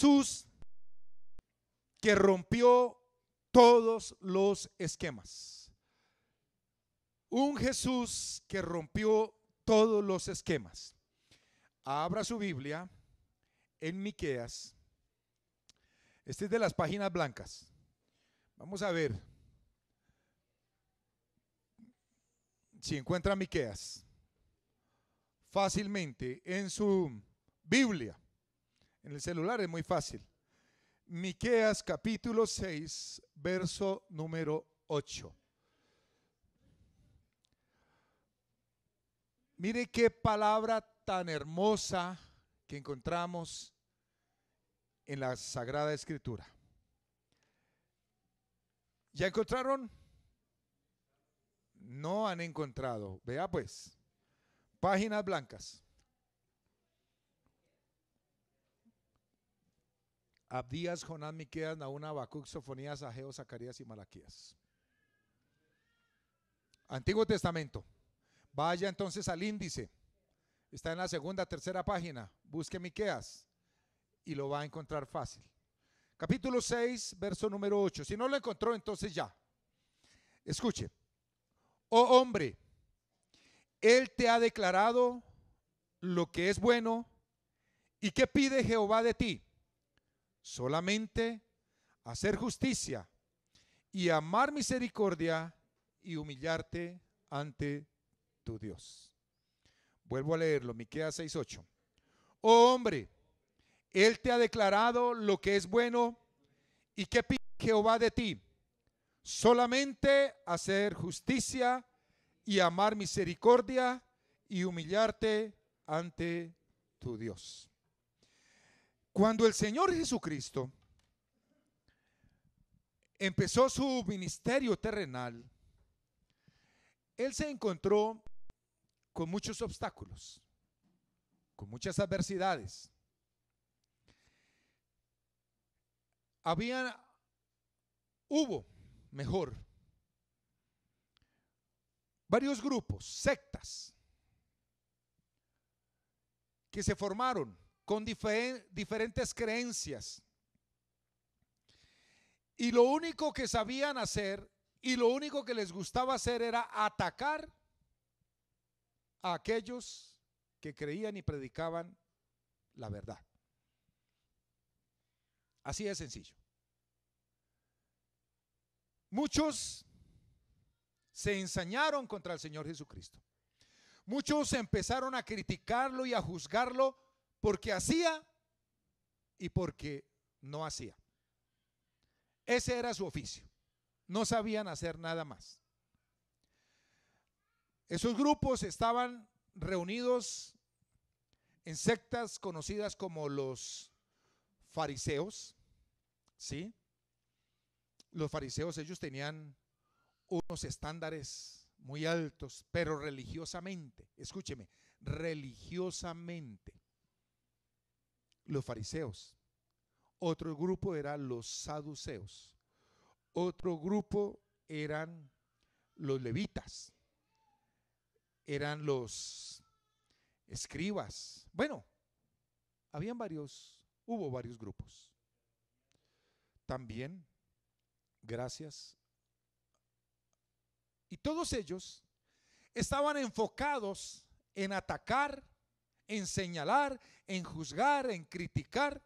Jesús que rompió todos los esquemas. Un Jesús que rompió todos los esquemas. Abra su Biblia en Miqueas. Este es de las páginas blancas. Vamos a ver si encuentra Miqueas fácilmente en su Biblia. En el celular es muy fácil. Miqueas capítulo 6, verso número 8. Mire qué palabra tan hermosa que encontramos en la Sagrada Escritura. ¿Ya encontraron? No han encontrado. Vea pues, páginas blancas. Abdías, Jonás, Miqueas, Nahum, Habacuc, Sofonías, Ageo, Zacarías y Malaquías. Antiguo Testamento. Vaya entonces al índice. Está en la segunda, tercera página. Busque Miqueas y lo va a encontrar fácil. Capítulo 6, verso número 8. Si no lo encontró, entonces ya. Escuche. Oh hombre, Él te ha declarado lo que es bueno. ¿Y qué pide Jehová de ti? Solamente hacer justicia y amar misericordia y humillarte ante tu Dios. Vuelvo a leerlo, Miqueas 6:8. Oh hombre, Él te ha declarado lo que es bueno. ¿Y qué pide Jehová de ti? Solamente hacer justicia y amar misericordia y humillarte ante tu Dios. Cuando el Señor Jesucristo empezó su ministerio terrenal, Él se encontró con muchos obstáculos, con muchas adversidades. Hubo varios grupos, sectas, que se formaron con diferentes creencias. Y lo único que sabían hacer y lo único que les gustaba hacer era atacar a aquellos que creían y predicaban la verdad. Así de sencillo. Muchos se ensañaron contra el Señor Jesucristo. Muchos empezaron a criticarlo y a juzgarlo porque hacía y porque no hacía. Ese era su oficio. No sabían hacer nada más. Esos grupos estaban reunidos en sectas conocidas como los fariseos, ¿sí? Los fariseos, ellos tenían unos estándares muy altos, pero religiosamente, escúcheme, religiosamente. Los fariseos. Otro grupo eran los saduceos. Otro grupo eran los levitas. Eran los escribas. Bueno, hubo varios grupos. También, gracias. Y todos ellos estaban enfocados en atacar, en señalar, en juzgar, en criticar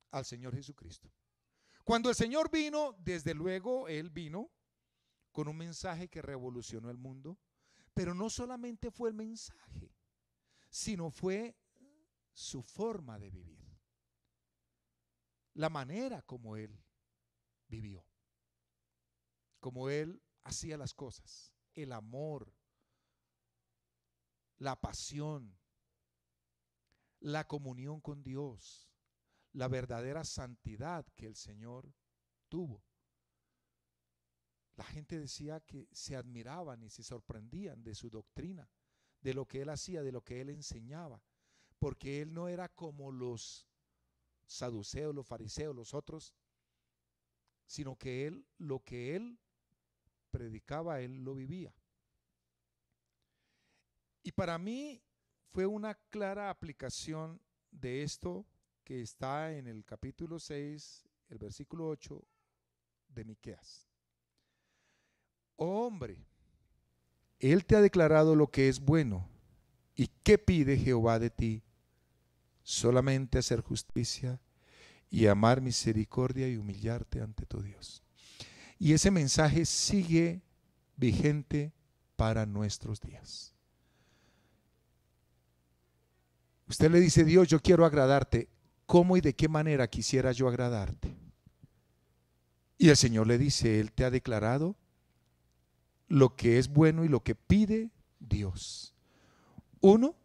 al Señor Jesucristo. Cuando el Señor vino, desde luego Él vino con un mensaje que revolucionó el mundo, pero no solamente fue el mensaje, sino fue su forma de vivir, la manera como Él vivió, como Él hacía las cosas, el amor, la pasión, la comunión con Dios, la verdadera santidad que el Señor tuvo. La gente decía que se admiraban y se sorprendían de su doctrina, de lo que Él hacía, de lo que Él enseñaba, porque Él no era como los saduceos, los fariseos, los otros, sino que Él, lo que Él predicaba, Él lo vivía. Y para mí fue una clara aplicación de esto que está en el capítulo 6, el versículo 8 de Miqueas. Oh hombre, Él te ha declarado lo que es bueno. ¿Y qué pide Jehová de ti? Solamente hacer justicia y amar misericordia y humillarte ante tu Dios. Y ese mensaje sigue vigente para nuestros días. Usted le dice: Dios, yo quiero agradarte. ¿Cómo y de qué manera quisiera yo agradarte? Y el Señor le dice: Él te ha declarado lo que es bueno y lo que pide Dios. 1,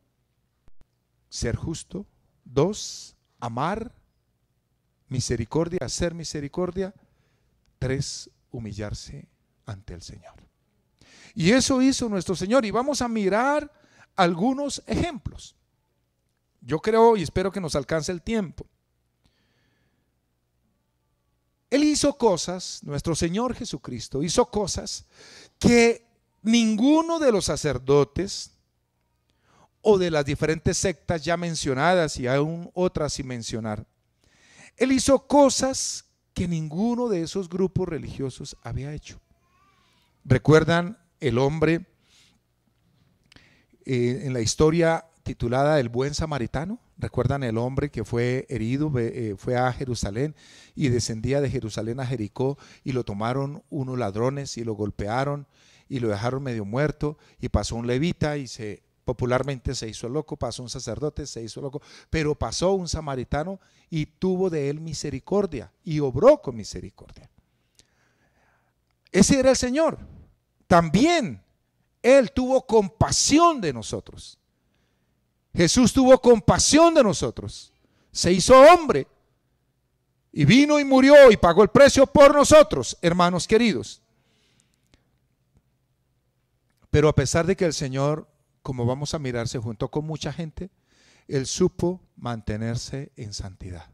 ser justo. 2, amar, misericordia, hacer misericordia. 3, humillarse ante el Señor. Y eso hizo nuestro Señor. Y vamos a mirar algunos ejemplos. Yo creo y espero que nos alcance el tiempo. Él hizo cosas, nuestro Señor Jesucristo hizo cosas que ninguno de los sacerdotes o de las diferentes sectas ya mencionadas y aún otras sin mencionar. Él hizo cosas que ninguno de esos grupos religiosos había hecho. ¿Recuerdan el hombre en la historia titulada El Buen Samaritano? ¿Recuerdan el hombre que fue herido, fue a Jerusalén y descendía de Jerusalén a Jericó y lo tomaron unos ladrones y lo golpearon y lo dejaron medio muerto, y pasó un levita y popularmente se hizo loco, pasó un sacerdote, se hizo loco, pero pasó un samaritano y tuvo de él misericordia y obró con misericordia? Ese era el Señor. También Él tuvo compasión de nosotros. Jesús tuvo compasión de nosotros, se hizo hombre y vino y murió y pagó el precio por nosotros, hermanos queridos. Pero a pesar de que el Señor, como vamos a mirar, se juntó con mucha gente, Él supo mantenerse en santidad.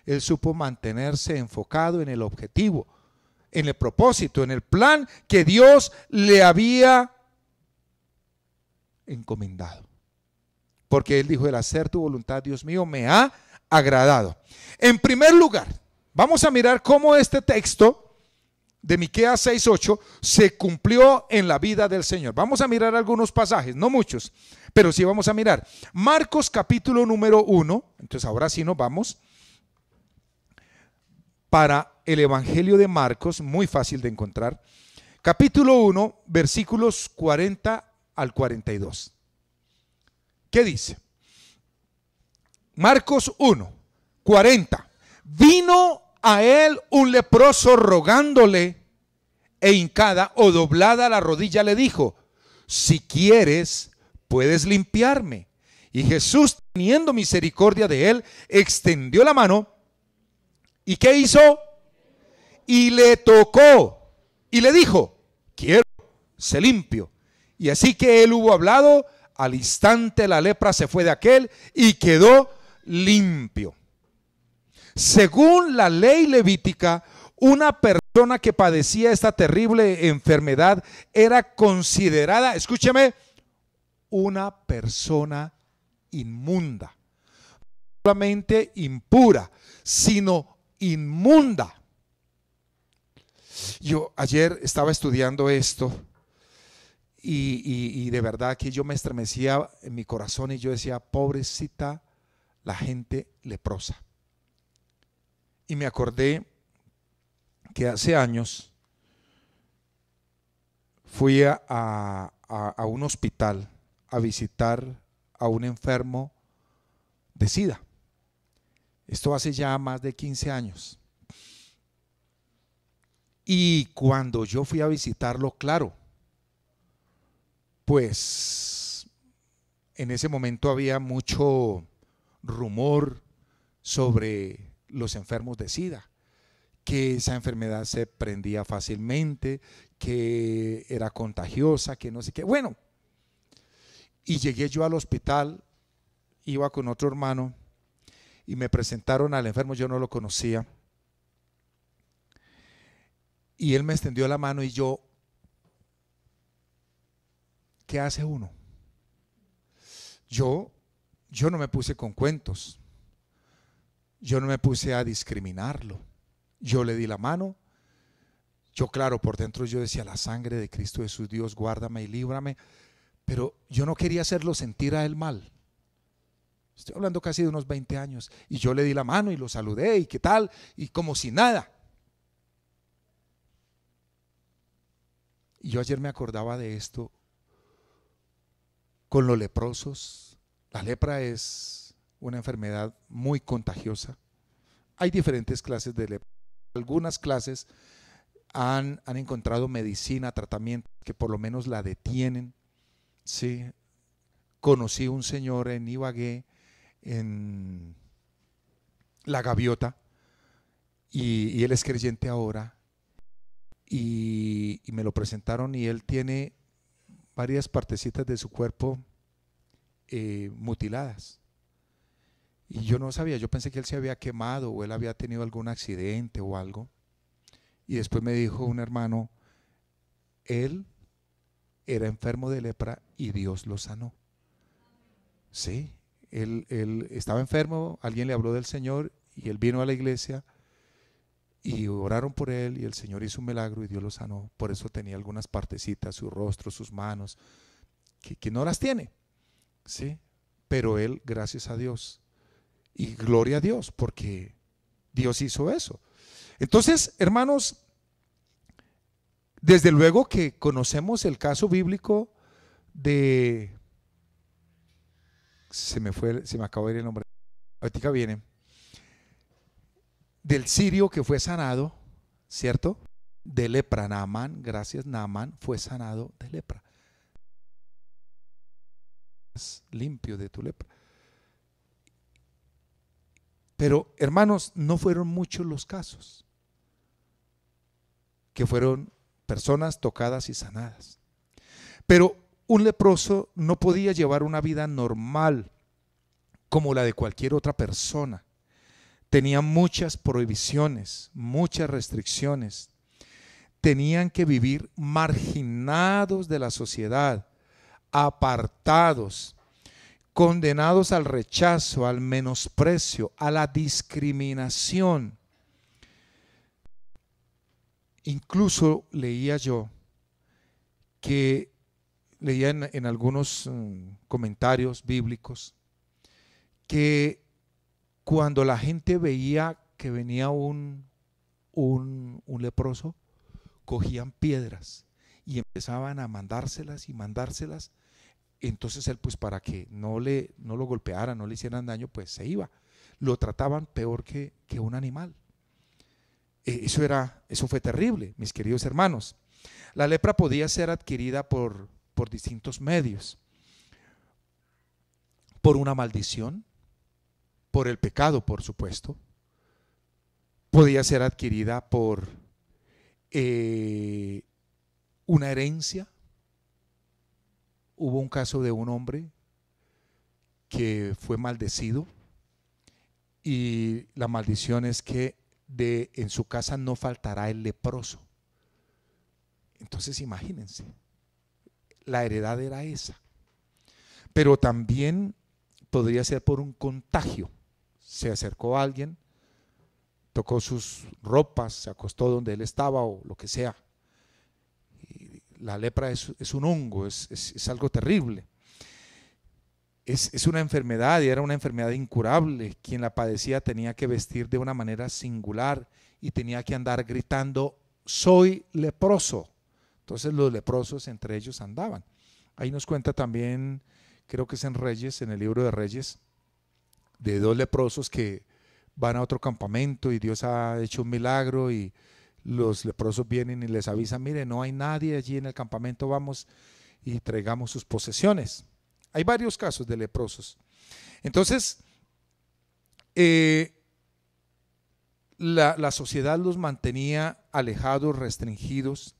Él supo mantenerse enfocado en el objetivo, en el propósito, en el plan que Dios le había encomendado. Porque Él dijo: el hacer tu voluntad, Dios mío, me ha agradado. En primer lugar, vamos a mirar cómo este texto de Miqueas 6:8 se cumplió en la vida del Señor. Vamos a mirar algunos pasajes, no muchos, pero sí vamos a mirar. Marcos capítulo número 1, entonces ahora sí nos vamos para el Evangelio de Marcos, muy fácil de encontrar. Capítulo 1, versículos 40 al 42. ¿Qué dice? Marcos 1, 40. Vino a él un leproso rogándole, e hincada o doblada la rodilla le dijo: si quieres, puedes limpiarme. Y Jesús, teniendo misericordia de él, extendió la mano. ¿Y qué hizo? Y le tocó y le dijo: quiero, sé limpio. Y así que él hubo hablado, al instante la lepra se fue de aquel y quedó limpio. Según la ley levítica, una persona que padecía esta terrible enfermedad era considerada, escúcheme, una persona inmunda. No solamente impura, sino inmunda. Yo ayer estaba estudiando esto y de verdad que yo me estremecía en mi corazón y yo decía: pobrecita la gente leprosa. Y me acordé que hace años fui a un hospital a visitar a un enfermo de SIDA. Esto hace ya más de 15 años. Y cuando yo fui a visitarlo, claro, pues en ese momento había mucho rumor sobre los enfermos de SIDA, que esa enfermedad se prendía fácilmente, que era contagiosa, que no sé qué. Bueno, y llegué yo al hospital, iba con otro hermano y me presentaron al enfermo, yo no lo conocía. Y él me extendió la mano y yo, ¿qué hace uno? Yo no me puse con cuentos. yo no me puse a discriminarlo. Yo le di la mano. Yo, claro, por dentro yo decía, la sangre de Cristo Jesús, Dios, guárdame y líbrame. Pero yo no quería hacerlo sentir a él mal. Estoy hablando casi de unos 20 años. Y yo le di la mano y lo saludé y qué tal, y como si nada. Y yo ayer me acordaba de esto con los leprosos. La lepra es una enfermedad muy contagiosa. Hay diferentes clases de lepra. Algunas clases han encontrado medicina, tratamiento que por lo menos la detienen. Sí. Conocí un señor en Ibagué, en La Gaviota, y él es creyente ahora, y me lo presentaron, y él tiene varias partecitas de su cuerpo mutiladas. Y yo no sabía, yo pensé que él se había quemado o él había tenido algún accidente o algo. Y después me dijo un hermano, él era enfermo de lepra y Dios lo sanó. Sí, él estaba enfermo, alguien le habló del Señor y él vino a la iglesia y oraron por él y el Señor hizo un milagro y Dios lo sanó. Por eso tenía algunas partecitas, su rostro, sus manos, que no las tiene. Sí, pero él, gracias a Dios y gloria a Dios, porque Dios hizo eso. Entonces, hermanos, desde luego que conocemos el caso bíblico de, se me acabó de ir el nombre, ahorita viene, del sirio que fue sanado, ¿cierto? De lepra, Naamán, gracias, Naamán fue sanado de lepra. Limpio de tu lepra. Pero, hermanos, no fueron muchos los casos que fueron personas tocadas y sanadas. Pero un leproso no podía llevar una vida normal como la de cualquier otra persona. Tenía muchas prohibiciones, muchas restricciones. Tenían que vivir marginados de la sociedad, apartados, condenados al rechazo, al menosprecio, a la discriminación. Incluso leía yo que leía en algunos comentarios bíblicos que cuando la gente veía que venía un leproso, cogían piedras y empezaban a mandárselas y mandárselas. Entonces él, pues para que no lo golpearan, no le hicieran daño, pues se iba. Lo trataban peor que un animal. Eso fue terrible, mis queridos hermanos. La lepra podía ser adquirida por distintos medios. Por una maldición, por el pecado, por supuesto. Podía ser adquirida por una herencia. Hubo un caso de un hombre que fue maldecido y la maldición es que en su casa no faltará el leproso. Entonces imagínense, la heredad era esa. Pero también podría ser por un contagio. Se acercó a alguien, tocó sus ropas, se acostó donde él estaba o lo que sea. Y la lepra es un hongo, es algo terrible. Es una enfermedad y era una enfermedad incurable. Quien la padecía tenía que vestir de una manera singular y tenía que andar gritando, soy leproso. Entonces los leprosos entre ellos andaban. Ahí nos cuenta también, creo que es en Reyes, en el libro de Reyes, de dos leprosos que van a otro campamento y Dios ha hecho un milagro y los leprosos vienen y les avisan, mire, no hay nadie allí en el campamento, vamos y traigamos sus posesiones. Hay varios casos de leprosos. Entonces, la sociedad los mantenía alejados, restringidos,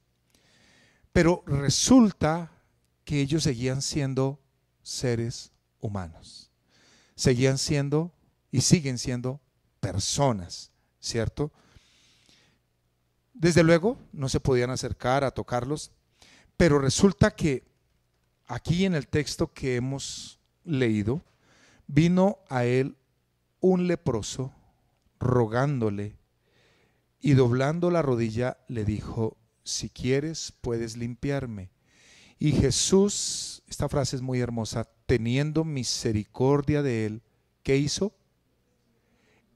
pero resulta que ellos seguían siendo seres humanos. Seguían siendo y siguen siendo personas, ¿cierto? Desde luego, no se podían acercar a tocarlos, pero resulta que aquí en el texto que hemos leído, vino a él un leproso rogándole, y doblando la rodilla le dijo: si quieres, puedes limpiarme. Y Jesús, esta frase es muy hermosa, teniendo misericordia de él, ¿qué hizo?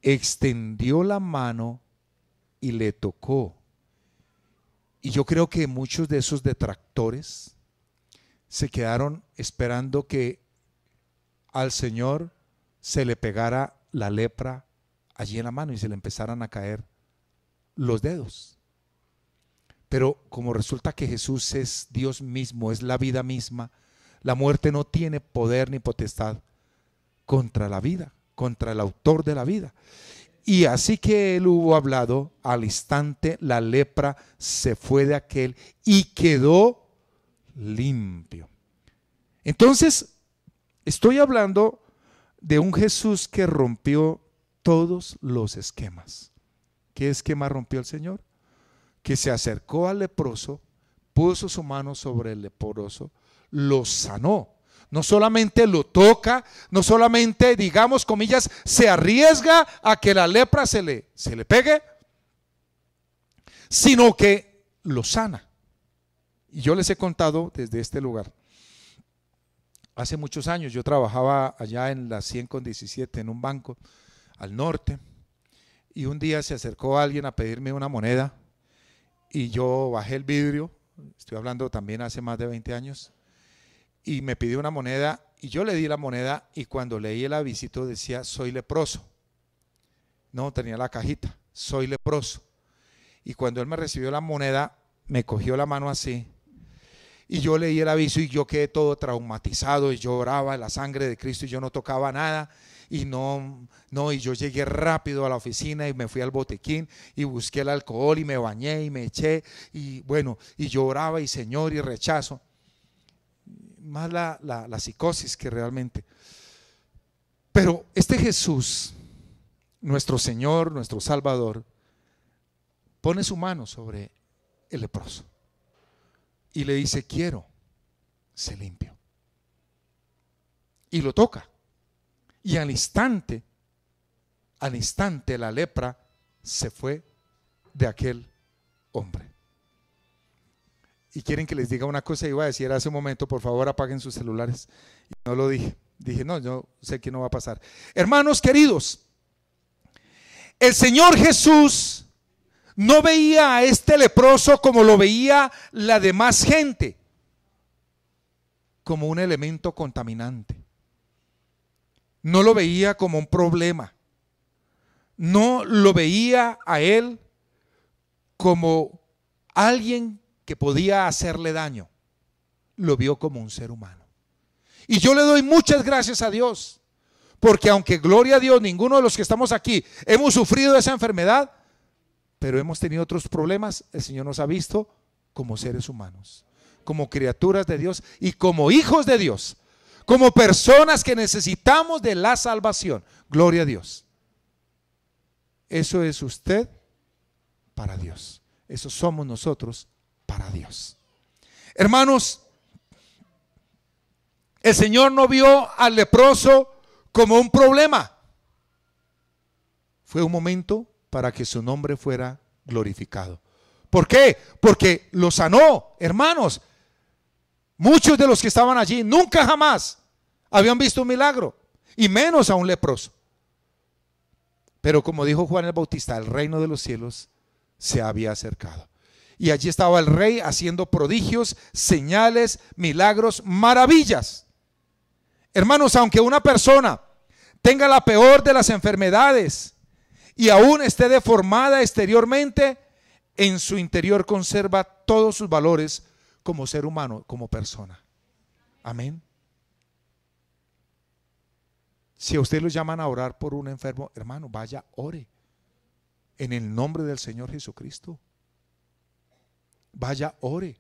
Extendió la mano y le tocó. Y yo creo que muchos de esos detractores se quedaron esperando que al Señor se le pegara la lepra allí en la mano y se le empezaran a caer los dedos. Pero como resulta que Jesús es Dios mismo, es la vida misma, la muerte no tiene poder ni potestad contra la vida, contra el autor de la vida. Y así que él hubo hablado, al instante la lepra se fue de aquel y quedó limpio. Entonces, estoy hablando de un Jesús que rompió todos los esquemas. ¿Qué esquema rompió el Señor? Que se acercó al leproso, puso su mano sobre el leproso, lo sanó. No solamente lo toca, no solamente, digamos, comillas, se arriesga a que la lepra se le pegue, sino que lo sana. Y yo les he contado desde este lugar. Hace muchos años yo trabajaba allá en la 100 con 17 en un banco al norte, y un día se acercó alguien a pedirme una moneda y yo bajé el vidrio, estoy hablando también hace más de 20 años, y me pidió una moneda y yo le di la moneda, y cuando leí el avisito decía: soy leproso. No, tenía la cajita, soy leproso. Y cuando él me recibió la moneda, me cogió la mano así, y yo leí el aviso y yo quedé todo traumatizado, y yo oraba la sangre de Cristo y yo no tocaba nada. Y y yo llegué rápido a la oficina y me fui al botequín y busqué el alcohol y me bañé y me eché, y bueno, y yo oraba y Señor y rechazo. Más la psicosis que realmente. Pero este Jesús, nuestro Señor, nuestro Salvador, pone su mano sobre el leproso y le dice: quiero, sé limpio. Y lo toca. Y al instante la lepra se fue de aquel hombre. Y quieren que les diga una cosa, iba a decir hace un momento: por favor apaguen sus celulares. Y no lo dije. Dije: no, yo sé que no va a pasar. Hermanos queridos, el Señor Jesús no veía a este leproso como lo veía la demás gente, como un elemento contaminante. No lo veía como un problema. No lo veía a él como alguien que podía hacerle daño. Lo vio como un ser humano. Y yo le doy muchas gracias a Dios, porque aunque, gloria a Dios, ninguno de los que estamos aquí hemos sufrido esa enfermedad, pero hemos tenido otros problemas, el Señor nos ha visto como seres humanos, como criaturas de Dios y como hijos de Dios, como personas que necesitamos de la salvación. Gloria a Dios. Eso es usted para Dios. Eso somos nosotros para Dios. Hermanos, el Señor no vio al leproso como un problema. Fue un momento para que su nombre fuera glorificado. ¿Por qué? Porque lo sanó. Hermanos, muchos de los que estaban allí nunca jamás habían visto un milagro, y menos a un leproso. Pero como dijo Juan el Bautista, el reino de los cielos se había acercado. Y allí estaba el rey haciendo prodigios, señales, milagros, maravillas. Hermanos, aunque una persona tenga la peor de las enfermedades y aún esté deformada exteriormente, en su interior conserva todos sus valores como ser humano, como persona. Amén. Si a usted lo llaman a orar por un enfermo, hermano, vaya, ore en el nombre del Señor Jesucristo. Vaya, ore.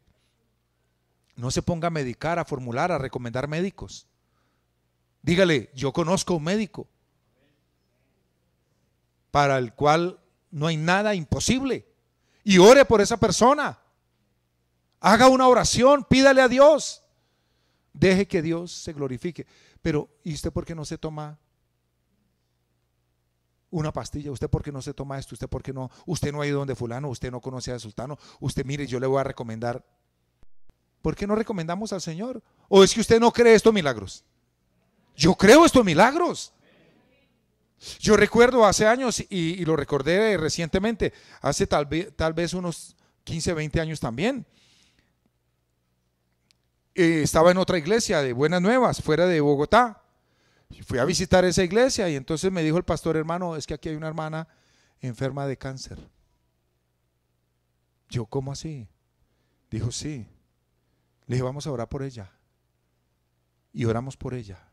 No se ponga a medicar, a formular, a recomendar médicos. Dígale: yo conozco un médico para el cual no hay nada imposible, y ore por esa persona. Haga una oración, pídale a Dios. Deje que Dios se glorifique. Pero, ¿y usted por qué no se toma una pastilla. ¿Usted por qué no se toma esto? ¿Usted por qué no? Usted no ha ido donde fulano, usted no conoce a sultano. Usted mire, yo le voy a recomendar. ¿Por qué no recomendamos al Señor? ¿O es que usted no cree estos milagros? Yo creo estos milagros. Yo recuerdo hace años y lo recordé recientemente, hace tal vez unos 15, 20 años también. Estaba en otra iglesia de Buenas Nuevas, fuera de Bogotá. Fui a visitar esa iglesia y entonces me dijo el pastor: hermano, es que aquí hay una hermana enferma de cáncer. Yo, ¿cómo así? Dijo, sí. Le dije, vamos a orar por ella. Y oramos por ella.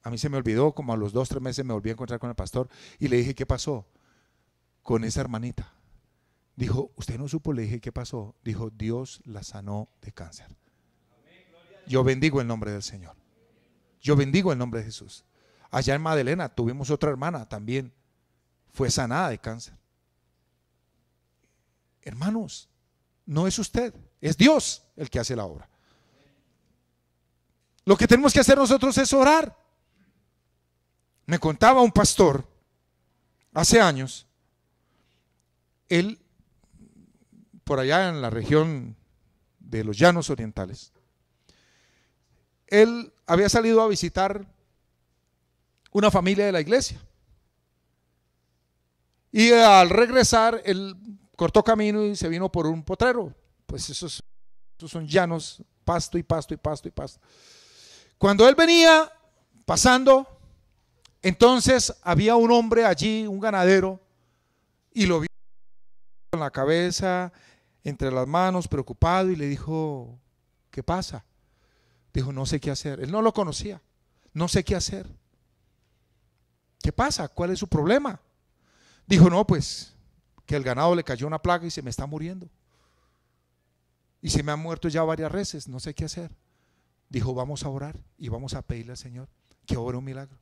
A mí se me olvidó, como a los 2, 3 meses me volví a encontrar con el pastor y le dije, ¿qué pasó con esa hermanita? Dijo, ¿usted no supo? Le dije, ¿qué pasó? Dijo, Dios la sanó de cáncer. Yo bendigo el nombre del Señor. Yo bendigo el nombre de Jesús. Allá en Magdalena tuvimos otra hermana también, fue sanada de cáncer. Hermanos, no es usted, es Dios el que hace la obra. Lo que tenemos que hacer nosotros es orar. Me contaba un pastor hace años, él por allá en la región de los Llanos Orientales, él había salido a visitar una familia de la iglesia y al regresar él cortó camino y se vino por un potrero. Pues esos son llanos, pasto y pasto y pasto y pasto. Cuando él venía pasando, entonces había un hombre allí, un ganadero, y lo vio con la cabeza entre las manos, preocupado, y le dijo, ¿qué pasa? Dijo, no sé qué hacer. Él no lo conocía, no sé qué hacer. ¿Qué pasa? ¿Cuál es su problema? Dijo, no, pues que el ganado le cayó una plaga y se me está muriendo. Y se me han muerto ya varias veces, no sé qué hacer. Dijo, vamos a orar y vamos a pedirle al Señor que obre un milagro.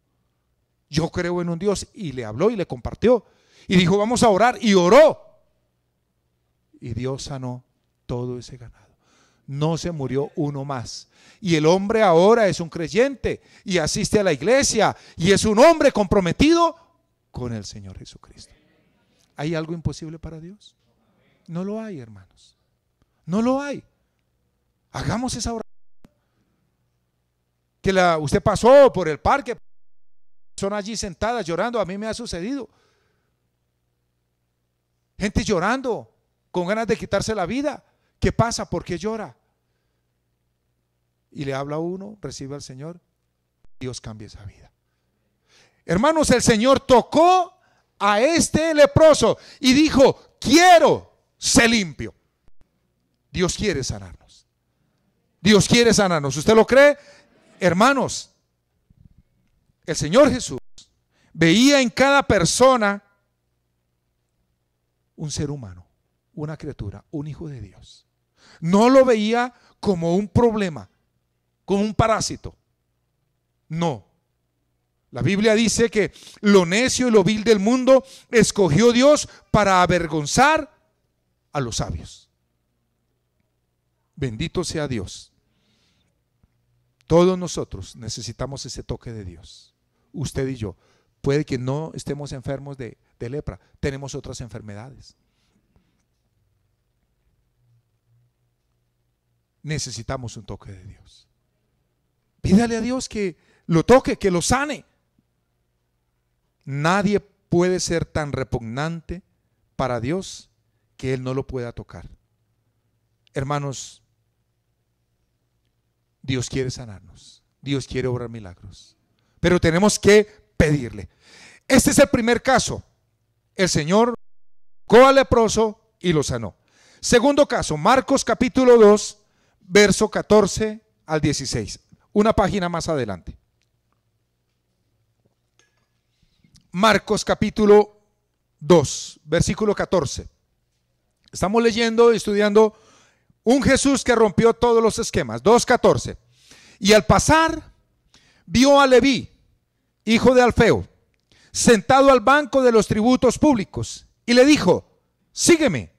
Yo creo en un Dios, y le habló y le compartió. Y dijo, vamos a orar, y oró. Y Dios sanó todo ese ganado. No se murió uno más. Y el hombre ahora es un creyente y asiste a la iglesia y es un hombre comprometido con el Señor Jesucristo. ¿Hay algo imposible para Dios? No lo hay, hermanos. No lo hay. Hagamos esa oración. Que usted pasó por el parque, son allí sentadas llorando. A mí me ha sucedido. Gente llorando, con ganas de quitarse la vida. ¿Qué pasa? ¿Por qué llora? Y le habla a uno, recibe al Señor, Dios cambia esa vida. Hermanos, el Señor tocó a este leproso y dijo, quiero ser limpio. Dios quiere sanarnos. Dios quiere sanarnos. ¿Usted lo cree? Hermanos, el Señor Jesús veía en cada persona un ser humano, una criatura, un hijo de Dios. No lo veía como un problema, como un parásito. No. La Biblia dice que lo necio y lo vil del mundo escogió Dios para avergonzar a los sabios. Bendito sea Dios. Todos nosotros necesitamos ese toque de Dios. Usted y yo. Puede que no estemos enfermos de lepra, tenemos otras enfermedades. Necesitamos un toque de Dios. Pídale a Dios que lo toque, que lo sane. Nadie puede ser tan repugnante para Dios que Él no lo pueda tocar. Hermanos, Dios quiere sanarnos. Dios quiere obrar milagros. Pero tenemos que pedirle. Este es el primer caso. El Señor tocó al leproso y lo sanó. Segundo caso, Marcos capítulo 2, verso 14 al 16. Una página más adelante. Marcos capítulo 2, versículo 14. Estamos leyendo y estudiando un Jesús que rompió todos los esquemas. 2:14. Y al pasar vio a Leví, hijo de Alfeo, sentado al banco de los tributos públicos, y le dijo, sígueme.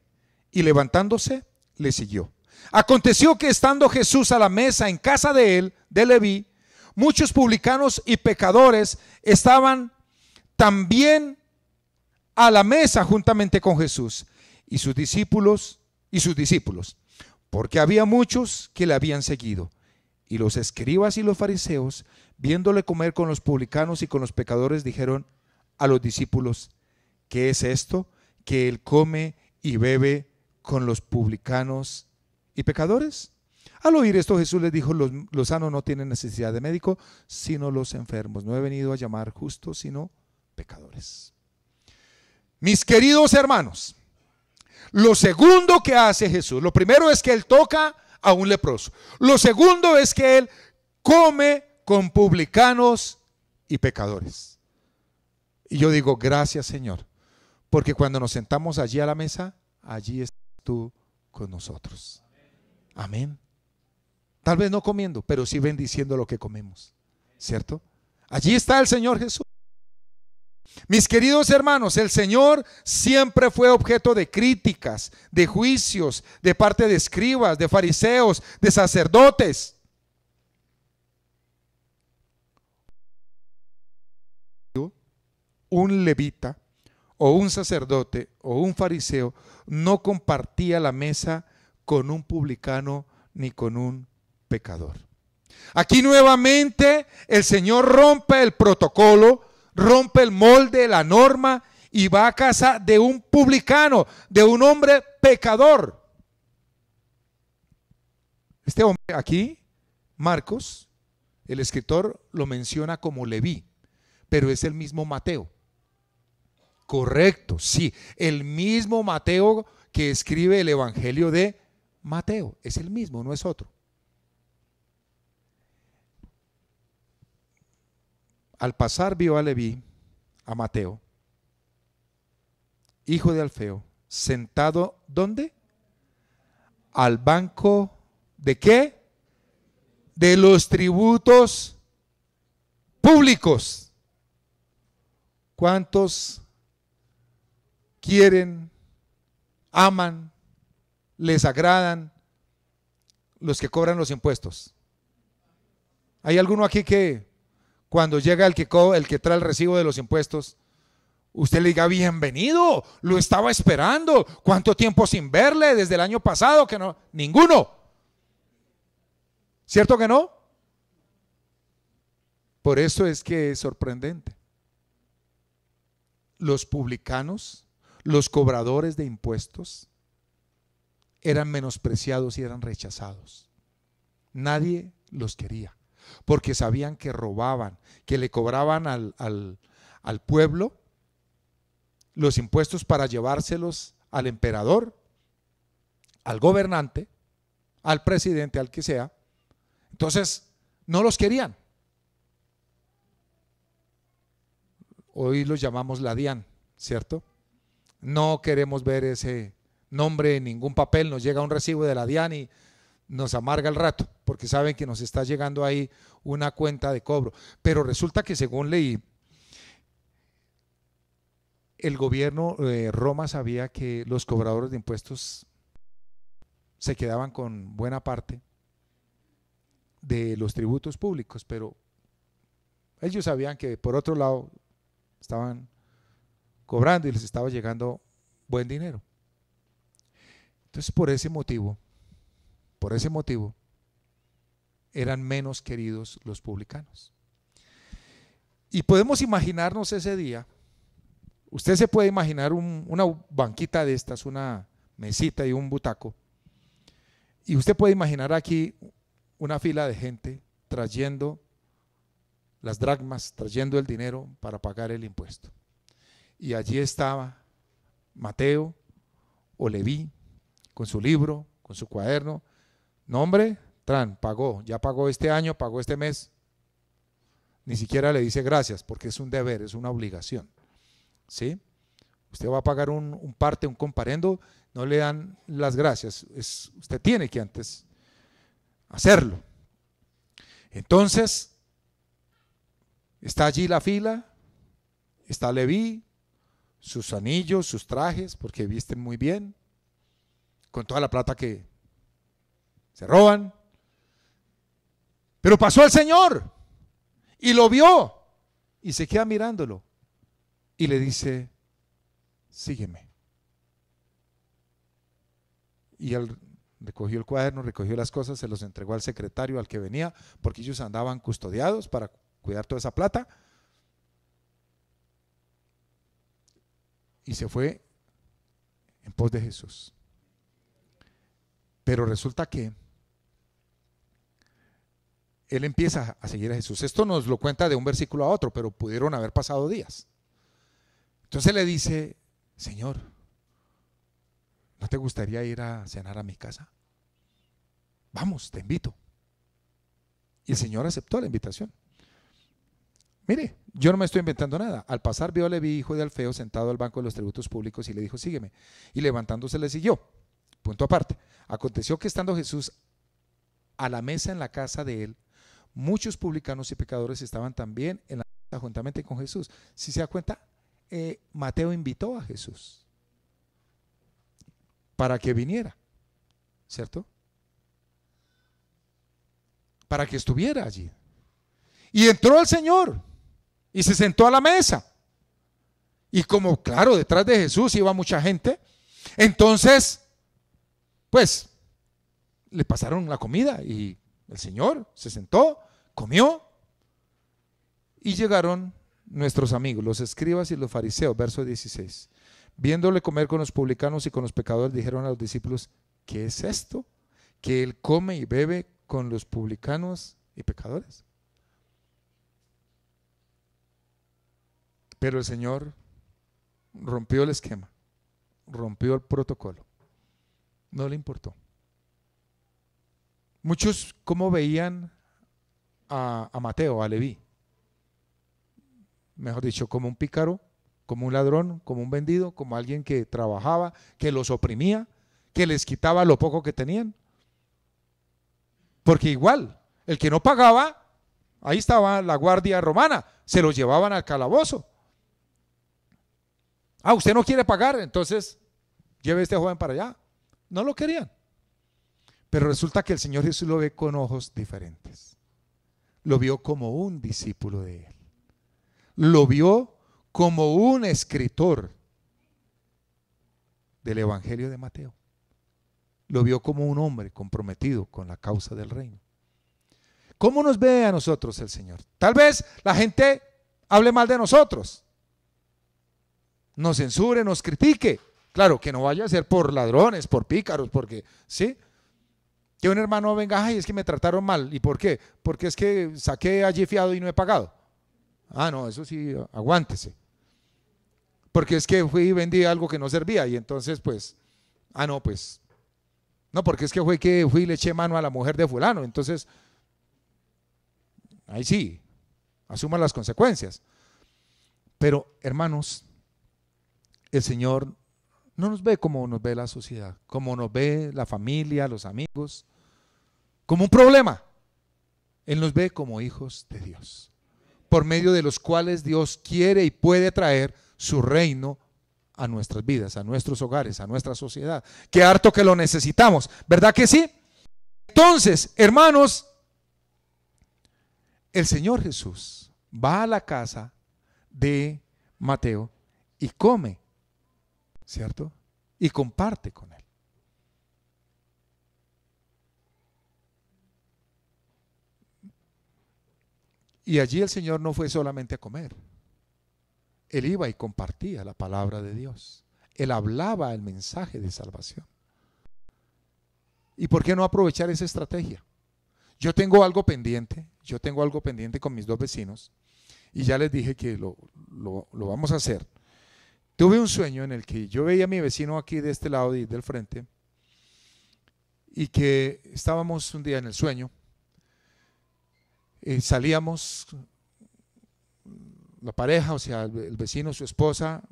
Y levantándose, le siguió. Aconteció que estando Jesús a la mesa en casa de él, de Leví, muchos publicanos y pecadores estaban también a la mesa juntamente con Jesús y sus discípulos, porque había muchos que le habían seguido. Y los escribas y los fariseos, viéndole comer con los publicanos y con los pecadores, dijeron a los discípulos: ¿qué es esto? Que él come y bebe con los publicanos y pecadores. Al oír esto, Jesús les dijo: los sanos no tienen necesidad de médico, sino los enfermos. No he venido a llamar justos, sino pecadores. Mis queridos hermanos, lo segundo que hace Jesús, lo primero es que él toca a un leproso. Lo segundo es que él come con publicanos y pecadores. Y yo digo: gracias, Señor, porque cuando nos sentamos allí a la mesa, allí estás tú con nosotros. Amén. Tal vez no comiendo, pero sí bendiciendo lo que comemos, ¿cierto? Allí está el Señor Jesús. Mis queridos hermanos, el Señor siempre fue objeto de críticas, de juicios, de parte de escribas, de fariseos, de sacerdotes. Un levita o un sacerdote o un fariseo no compartía la mesa con un publicano ni con un pecador. Aquí nuevamente el Señor rompe el protocolo, rompe el molde, la norma, y va a casa de un publicano, de un hombre pecador. Este hombre aquí, Marcos, el escritor lo menciona como Leví, pero es el mismo Mateo. Correcto, sí, el mismo Mateo que escribe el Evangelio de Mateo, es el mismo, no es otro. Al pasar vio a Leví, a Mateo, hijo de Alfeo, sentado, ¿dónde? Al banco, ¿de qué? De los tributos públicos. ¿Cuántos quieren, aman, les agradan los que cobran los impuestos? ¿Hay alguno aquí que cuando llega el que trae el recibo de los impuestos, usted le diga: bienvenido, lo estaba esperando, cuánto tiempo sin verle, desde el año pasado que no? Ninguno. ¿Cierto que no? Por eso es que es sorprendente. Los publicanos, los cobradores de impuestos, eran menospreciados y eran rechazados. Nadie los quería, porque sabían que robaban, que le cobraban al pueblo los impuestos para llevárselos al emperador, al gobernante, al presidente, al que sea. Entonces no los querían. Hoy los llamamos la DIAN, ¿cierto? No queremos ver ese nombre en ningún papel. Nos llega un recibo de la DIAN y nos amarga el rato, porque saben que nos está llegando ahí una cuenta de cobro. Pero resulta que, según leí, el gobierno de Roma sabía que los cobradores de impuestos se quedaban con buena parte de los tributos públicos, pero ellos sabían que por otro lado estaban cobrando y les estaba llegando buen dinero. Entonces, por ese motivo, eran menos queridos los publicanos. Y podemos imaginarnos ese día. Usted se puede imaginar una banquita de estas, una mesita y un butaco, y usted puede imaginar aquí una fila de gente trayendo las dracmas, trayendo el dinero para pagar el impuesto. Y allí estaba Mateo o Leví con su libro, con su cuaderno. No, hombre, pagó, ya pagó este año, pagó este mes. Ni siquiera le dice gracias, porque es un deber, es una obligación. ¿Sí? Usted va a pagar un parte, un comparendo, no le dan las gracias. Usted tiene que antes hacerlo. Entonces, está allí la fila, está Leví, sus anillos, sus trajes, porque visten muy bien, con toda la plata que se roban. Pero pasó el Señor, y lo vio y se queda mirándolo y le dice, sígueme. Y él recogió el cuaderno, recogió las cosas, se los entregó al secretario, al que venía, porque ellos andaban custodiados para cuidar toda esa plata, y se fue en pos de Jesús. Pero resulta que él empieza a seguir a Jesús. Esto nos lo cuenta de un versículo a otro, pero pudieron haber pasado días. Entonces le dice, Señor, ¿no te gustaría ir a cenar a mi casa? Vamos, te invito. Y el Señor aceptó la invitación. Mire, yo no me estoy inventando nada. Al pasar vio a Leví, hijo de Alfeo, sentado al banco de los tributos públicos y le dijo, sígueme. Y levantándose le siguió. Punto aparte. Aconteció que estando Jesús a la mesa en la casa de él, muchos publicanos y pecadores estaban también en la mesa juntamente con Jesús. Si se da cuenta, Mateo invitó a Jesús para que viniera, ¿cierto? Para que estuviera allí. Y entró el Señor y se sentó a la mesa. Y como, claro, detrás de Jesús iba mucha gente, entonces, pues, le pasaron la comida y el Señor se sentó, comió, y llegaron nuestros amigos, los escribas y los fariseos, verso 16. Viéndole comer con los publicanos y con los pecadores, dijeron a los discípulos, ¿qué es esto? ¿Que él come y bebe con los publicanos y pecadores? Pero el Señor rompió el esquema, rompió el protocolo, no le importó. Muchos, ¿cómo veían a Mateo, a Leví? Mejor dicho, como un pícaro, como un ladrón, como un vendido, como alguien que trabajaba, que los oprimía, que les quitaba lo poco que tenían. Porque igual, el que no pagaba, ahí estaba la guardia romana, se lo llevaban al calabozo. Ah, usted no quiere pagar, entonces lleve a este joven para allá. No lo querían. Pero resulta que el Señor Jesús lo ve con ojos diferentes. Lo vio como un discípulo de él. Lo vio como un escritor del Evangelio de Mateo. Lo vio como un hombre comprometido con la causa del reino. ¿Cómo nos ve a nosotros el Señor? Tal vez la gente hable mal de nosotros, nos censure, nos critique. Claro, que no vaya a ser por ladrones, por pícaros, porque, ¿sí? Que un hermano venga, ay, es que me trataron mal. ¿Y por qué? Porque es que saqué allí fiado y no he pagado. Ah, no, eso sí, aguántese. Porque es que fui y vendí algo que no servía y entonces pues, no, pues, no, porque es que fue que fui y le eché mano a la mujer de fulano. Entonces, ahí sí, asuma las consecuencias. Pero, hermanos, el Señor no nos ve como nos ve la sociedad, como nos ve la familia, los amigos, como un problema. Él nos ve como hijos de Dios, por medio de los cuales Dios quiere y puede traer su reino a nuestras vidas, a nuestros hogares, a nuestra sociedad. Qué harto que lo necesitamos, ¿verdad que sí? Entonces, hermanos, el Señor Jesús va a la casa de Mateo y come, ¿cierto? Y comparte con él. Y allí el Señor no fue solamente a comer. Él iba y compartía la palabra de Dios. Él hablaba el mensaje de salvación. ¿Y por qué no aprovechar esa estrategia? Yo tengo algo pendiente con mis dos vecinos y ya les dije que lo vamos a hacer. Tuve un sueño en el que yo veía a mi vecino aquí de este lado y del frente y que estábamos un día en el sueño, salíamos la pareja, o sea, el vecino, su esposa,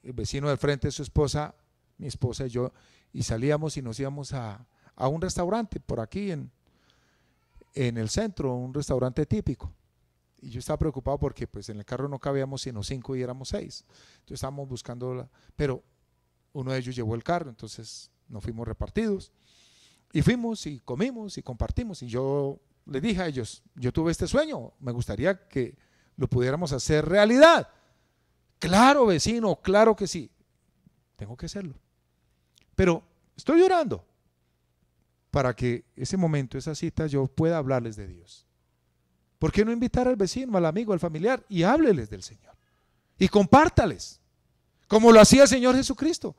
el vecino del frente, su esposa, mi esposa y yo, y salíamos y nos íbamos a un restaurante por aquí en el centro, un restaurante típico. Y yo estaba preocupado porque pues en el carro no cabíamos sino 5 y éramos 6. Entonces estábamos buscando, pero uno de ellos llevó el carro, entonces nos fuimos repartidos. Y fuimos y comimos y compartimos. Y yo les dije a ellos, yo tuve este sueño, me gustaría que lo pudiéramos hacer realidad. Claro, vecino, claro que sí, tengo que hacerlo. Pero estoy orando para que ese momento, esa cita, yo pueda hablarles de Dios. ¿Por qué no invitar al vecino, al amigo, al familiar y hábleles del Señor? Y compártales, como lo hacía el Señor Jesucristo.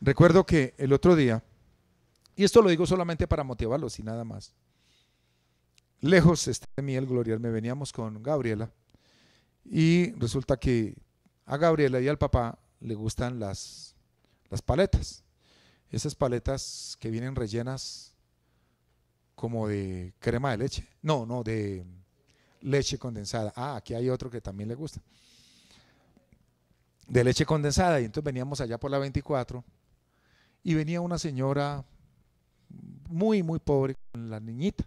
Recuerdo que el otro día, y esto lo digo solamente para motivarlos y nada más, lejos está de mí el gloriarme, veníamos con Gabriela y resulta que a Gabriela y al papá le gustan las paletas, esas paletas que vienen rellenas como de crema de leche, no, de leche condensada. Aquí hay otro que también le gusta, de leche condensada. Y entonces veníamos allá por la 24 y venía una señora muy pobre con la niñita,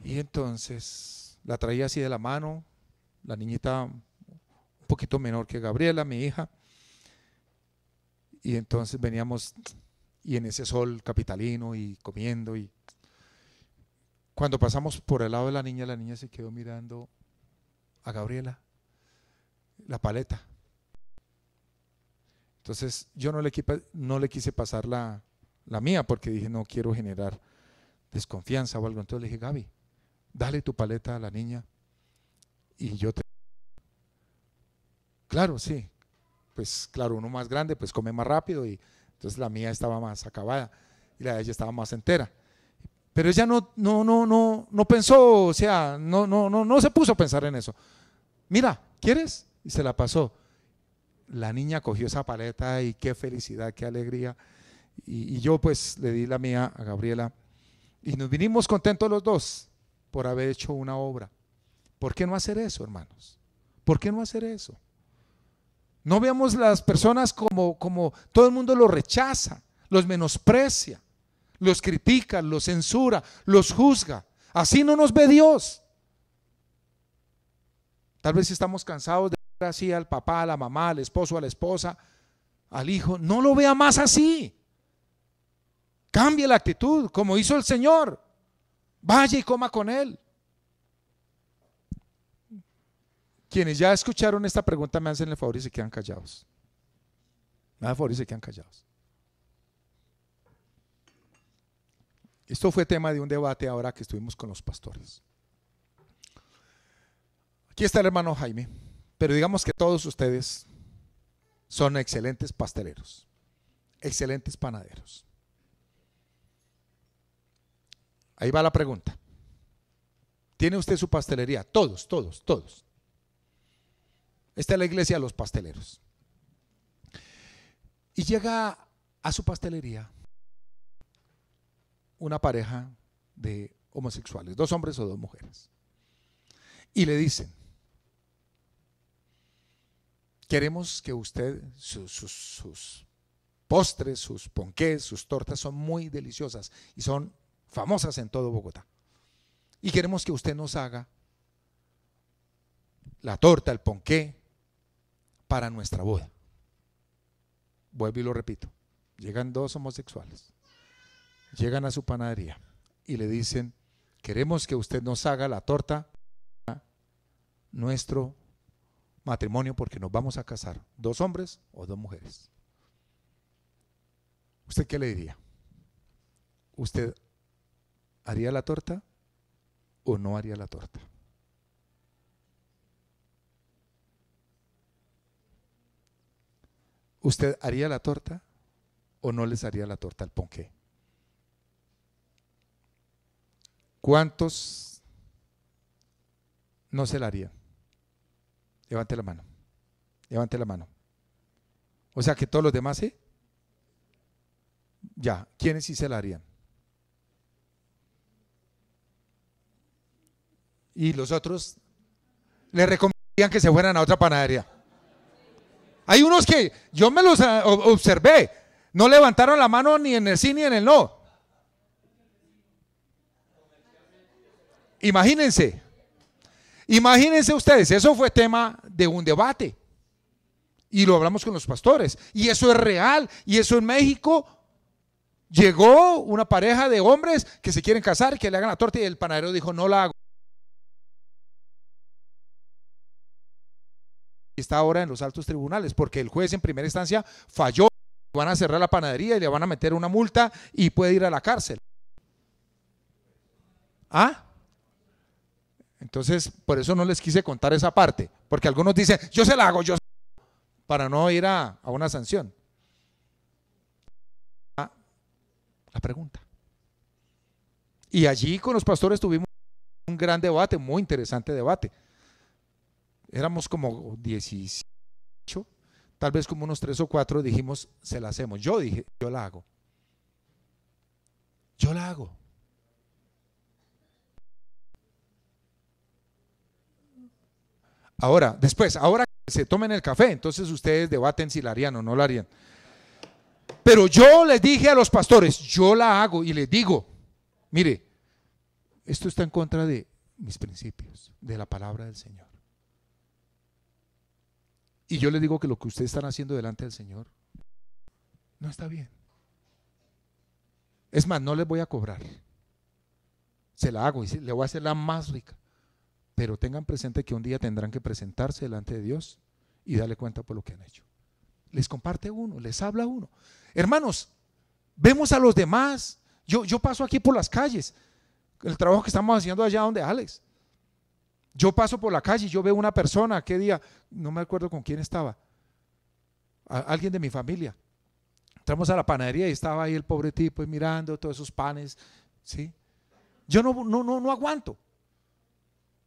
y entonces la traía así de la mano, la niñita un poquito menor que Gabriela, mi hija, y entonces veníamos y en ese sol capitalino y comiendo, y cuando pasamos por el lado de la niña se quedó mirando a Gabriela, la paleta. Entonces yo no le quise pasar la mía porque dije no quiero generar desconfianza o algo. Entonces le dije, Gaby, dale tu paleta a la niña y yo te... Claro, sí, pues claro, uno más grande pues come más rápido, y entonces la mía estaba más acabada y la de ella estaba más entera. Pero ella no pensó, o sea, no se puso a pensar en eso. Mira, ¿quieres? Y se la pasó. La niña cogió esa paleta y qué felicidad, qué alegría. Y yo pues le di la mía a Gabriela y nos vinimos contentos los dos por haber hecho una obra. ¿Por qué no hacer eso, hermanos? ¿Por qué no hacer eso? No veamos las personas como todo el mundo los rechaza, los menosprecia, los critica, los censura, los juzga. Así no nos ve Dios. Tal vez estamos cansados de ver así al papá, a la mamá, al esposo, a la esposa, al hijo. No lo vea más así. Cambie la actitud, como hizo el Señor. Vaya y coma con Él. Quienes ya escucharon esta pregunta me hacen el favor y se quedan callados. Me hacen el favor y se quedan callados. Esto fue tema de un debate ahora que estuvimos con los pastores. Aquí está el hermano Jaime, pero digamos que todos ustedes son excelentes pasteleros, excelentes panaderos. Ahí va la pregunta. ¿Tiene usted su pastelería? Todos. Esta es la iglesia de los pasteleros. Y llega a su pastelería una pareja de homosexuales, 2 hombres o 2 mujeres, y le dicen: queremos que usted, sus postres, sus ponqués, sus tortas son muy deliciosas y son famosas en todo Bogotá, y queremos que usted nos haga la torta, el ponqué para nuestra boda. Vuelvo y lo repito, llegan 2 homosexuales, llegan a su panadería y le dicen: queremos que usted nos haga la torta para nuestro matrimonio porque nos vamos a casar, 2 hombres o 2 mujeres. ¿Usted qué le diría? ¿Usted haría la torta o no haría la torta? ¿Usted haría la torta o no les haría la torta al ponqué? ¿Cuántos no se la harían? Levante la mano. Levante la mano. O sea que todos los demás sí. Ya, ¿quiénes sí se la harían? Y los otros le recomendarían que se fueran a otra panadería. Hay unos que yo me los observé, no levantaron la mano ni en el sí ni en el no. Imagínense ustedes, eso fue tema de un debate y lo hablamos con los pastores, y eso es real, y eso en México Llegó una pareja de hombres que se quieren casar, que le hagan la torta, y el panadero dijo, no la hago. Está ahora en los altos tribunales porque el juez en primera instancia falló. Van a cerrar la panadería y le van a meter una multa y puede ir a la cárcel. ¿Ah? Entonces, por eso no les quise contar esa parte, porque algunos dicen, yo se la hago, para no ir a una sanción. La pregunta. Y allí con los pastores tuvimos un gran debate, muy interesante debate. Éramos como 18, tal vez como unos 3 o 4 dijimos, se la hacemos. Yo dije, yo la hago. Yo la hago. Ahora, después, ahora que se tomen el café, entonces ustedes debaten si la harían o no la harían. Pero yo les dije a los pastores, yo la hago y les digo, mire, esto está en contra de mis principios, de la palabra del Señor. Y yo les digo que lo que ustedes están haciendo delante del Señor no está bien. Es más, no les voy a cobrar. Se la hago y le voy a hacer la más rica. Pero tengan presente que un día tendrán que presentarse delante de Dios y darle cuenta por lo que han hecho. Les comparte uno, les habla uno. Hermanos, vemos a los demás. Yo paso aquí por las calles, el trabajo que estamos haciendo allá donde Alex. Yo paso por la calle y yo veo una persona, ¿qué día? No me acuerdo con quién estaba. Alguien de mi familia. Entramos a la panadería y estaba ahí el pobre tipo mirando todos esos panes, ¿sí? Yo no aguanto.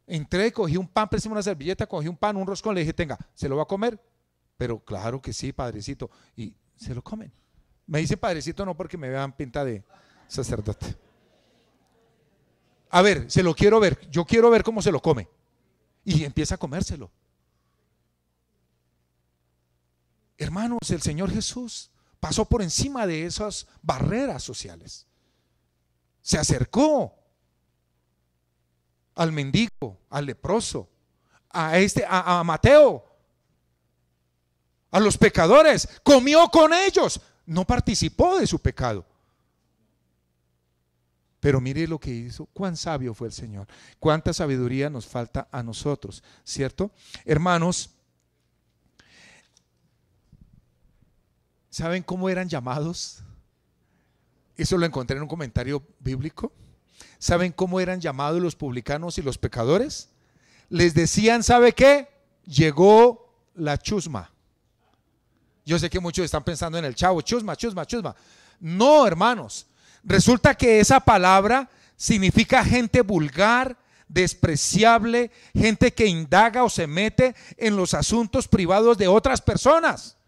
Entré, cogí un pan, presté una servilleta, cogí un pan, un roscón, le dije, tenga, ¿se lo va a comer? Pero claro que sí, padrecito. Y se lo comen. Me dice padrecito no porque me vean pinta de sacerdote. A ver, se lo quiero ver. Yo quiero ver cómo se lo come. Y empieza a comérselo. Hermanos, el Señor Jesús pasó por encima de esas barreras sociales. Se acercó al mendigo, al leproso, a Mateo, a los pecadores, comió con ellos, no participó de su pecado. Pero mire lo que hizo, cuán sabio fue el Señor, cuánta sabiduría nos falta a nosotros, ¿cierto? Hermanos, ¿saben cómo eran llamados? Eso lo encontré en un comentario bíblico. ¿Saben cómo eran llamados los publicanos y los pecadores? Les decían, ¿sabe qué? Llegó la chusma. Yo sé que muchos están pensando en el chavo, chusma. No, hermanos. Resulta que esa palabra significa gente vulgar, despreciable, gente que indaga o se mete en los asuntos privados de otras personas.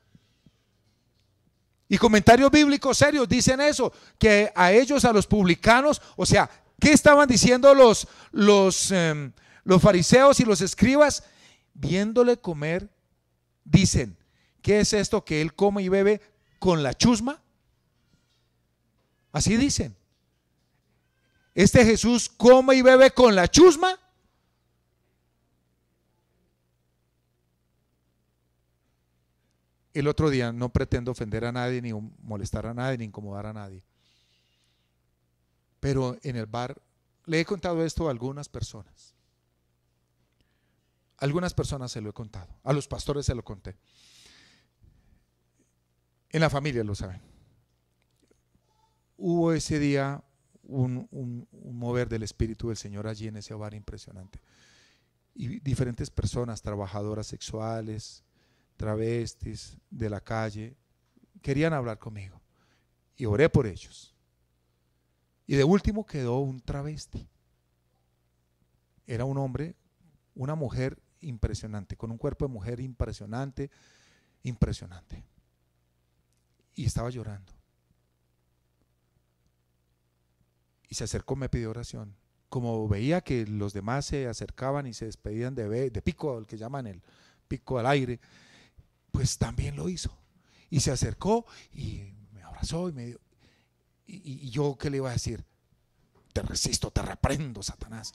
Y comentarios bíblicos serios dicen eso, que a ellos, a los publicanos, o sea, ¿qué estaban diciendo los fariseos y los escribas? Viéndole comer, dicen, ¿qué es esto que él come y bebe con la chusma? Así dicen. ¿Este Jesús come y bebe con la chusma? El otro día, no pretendo ofender a nadie, ni molestar a nadie, ni incomodar a nadie, pero en el bar le he contado esto a algunas personas. Algunas personas se lo he contado, a los pastores se lo conté. En la familia lo saben. Hubo ese día un mover del Espíritu del Señor allí en ese bar impresionante. Y diferentes personas, trabajadoras sexuales, travestis de la calle, querían hablar conmigo. Y oré por ellos. Y de último quedó un travesti. Era un hombre, una mujer impresionante, con un cuerpo de mujer impresionante. Y estaba llorando. Y se acercó, me pidió oración. Como veía que los demás se acercaban y se despedían de pico, el que llaman el pico al aire, pues también lo hizo. Y se acercó y me abrazó y me dio. Y yo, ¿qué le iba a decir? Te resisto, te reprendo, Satanás.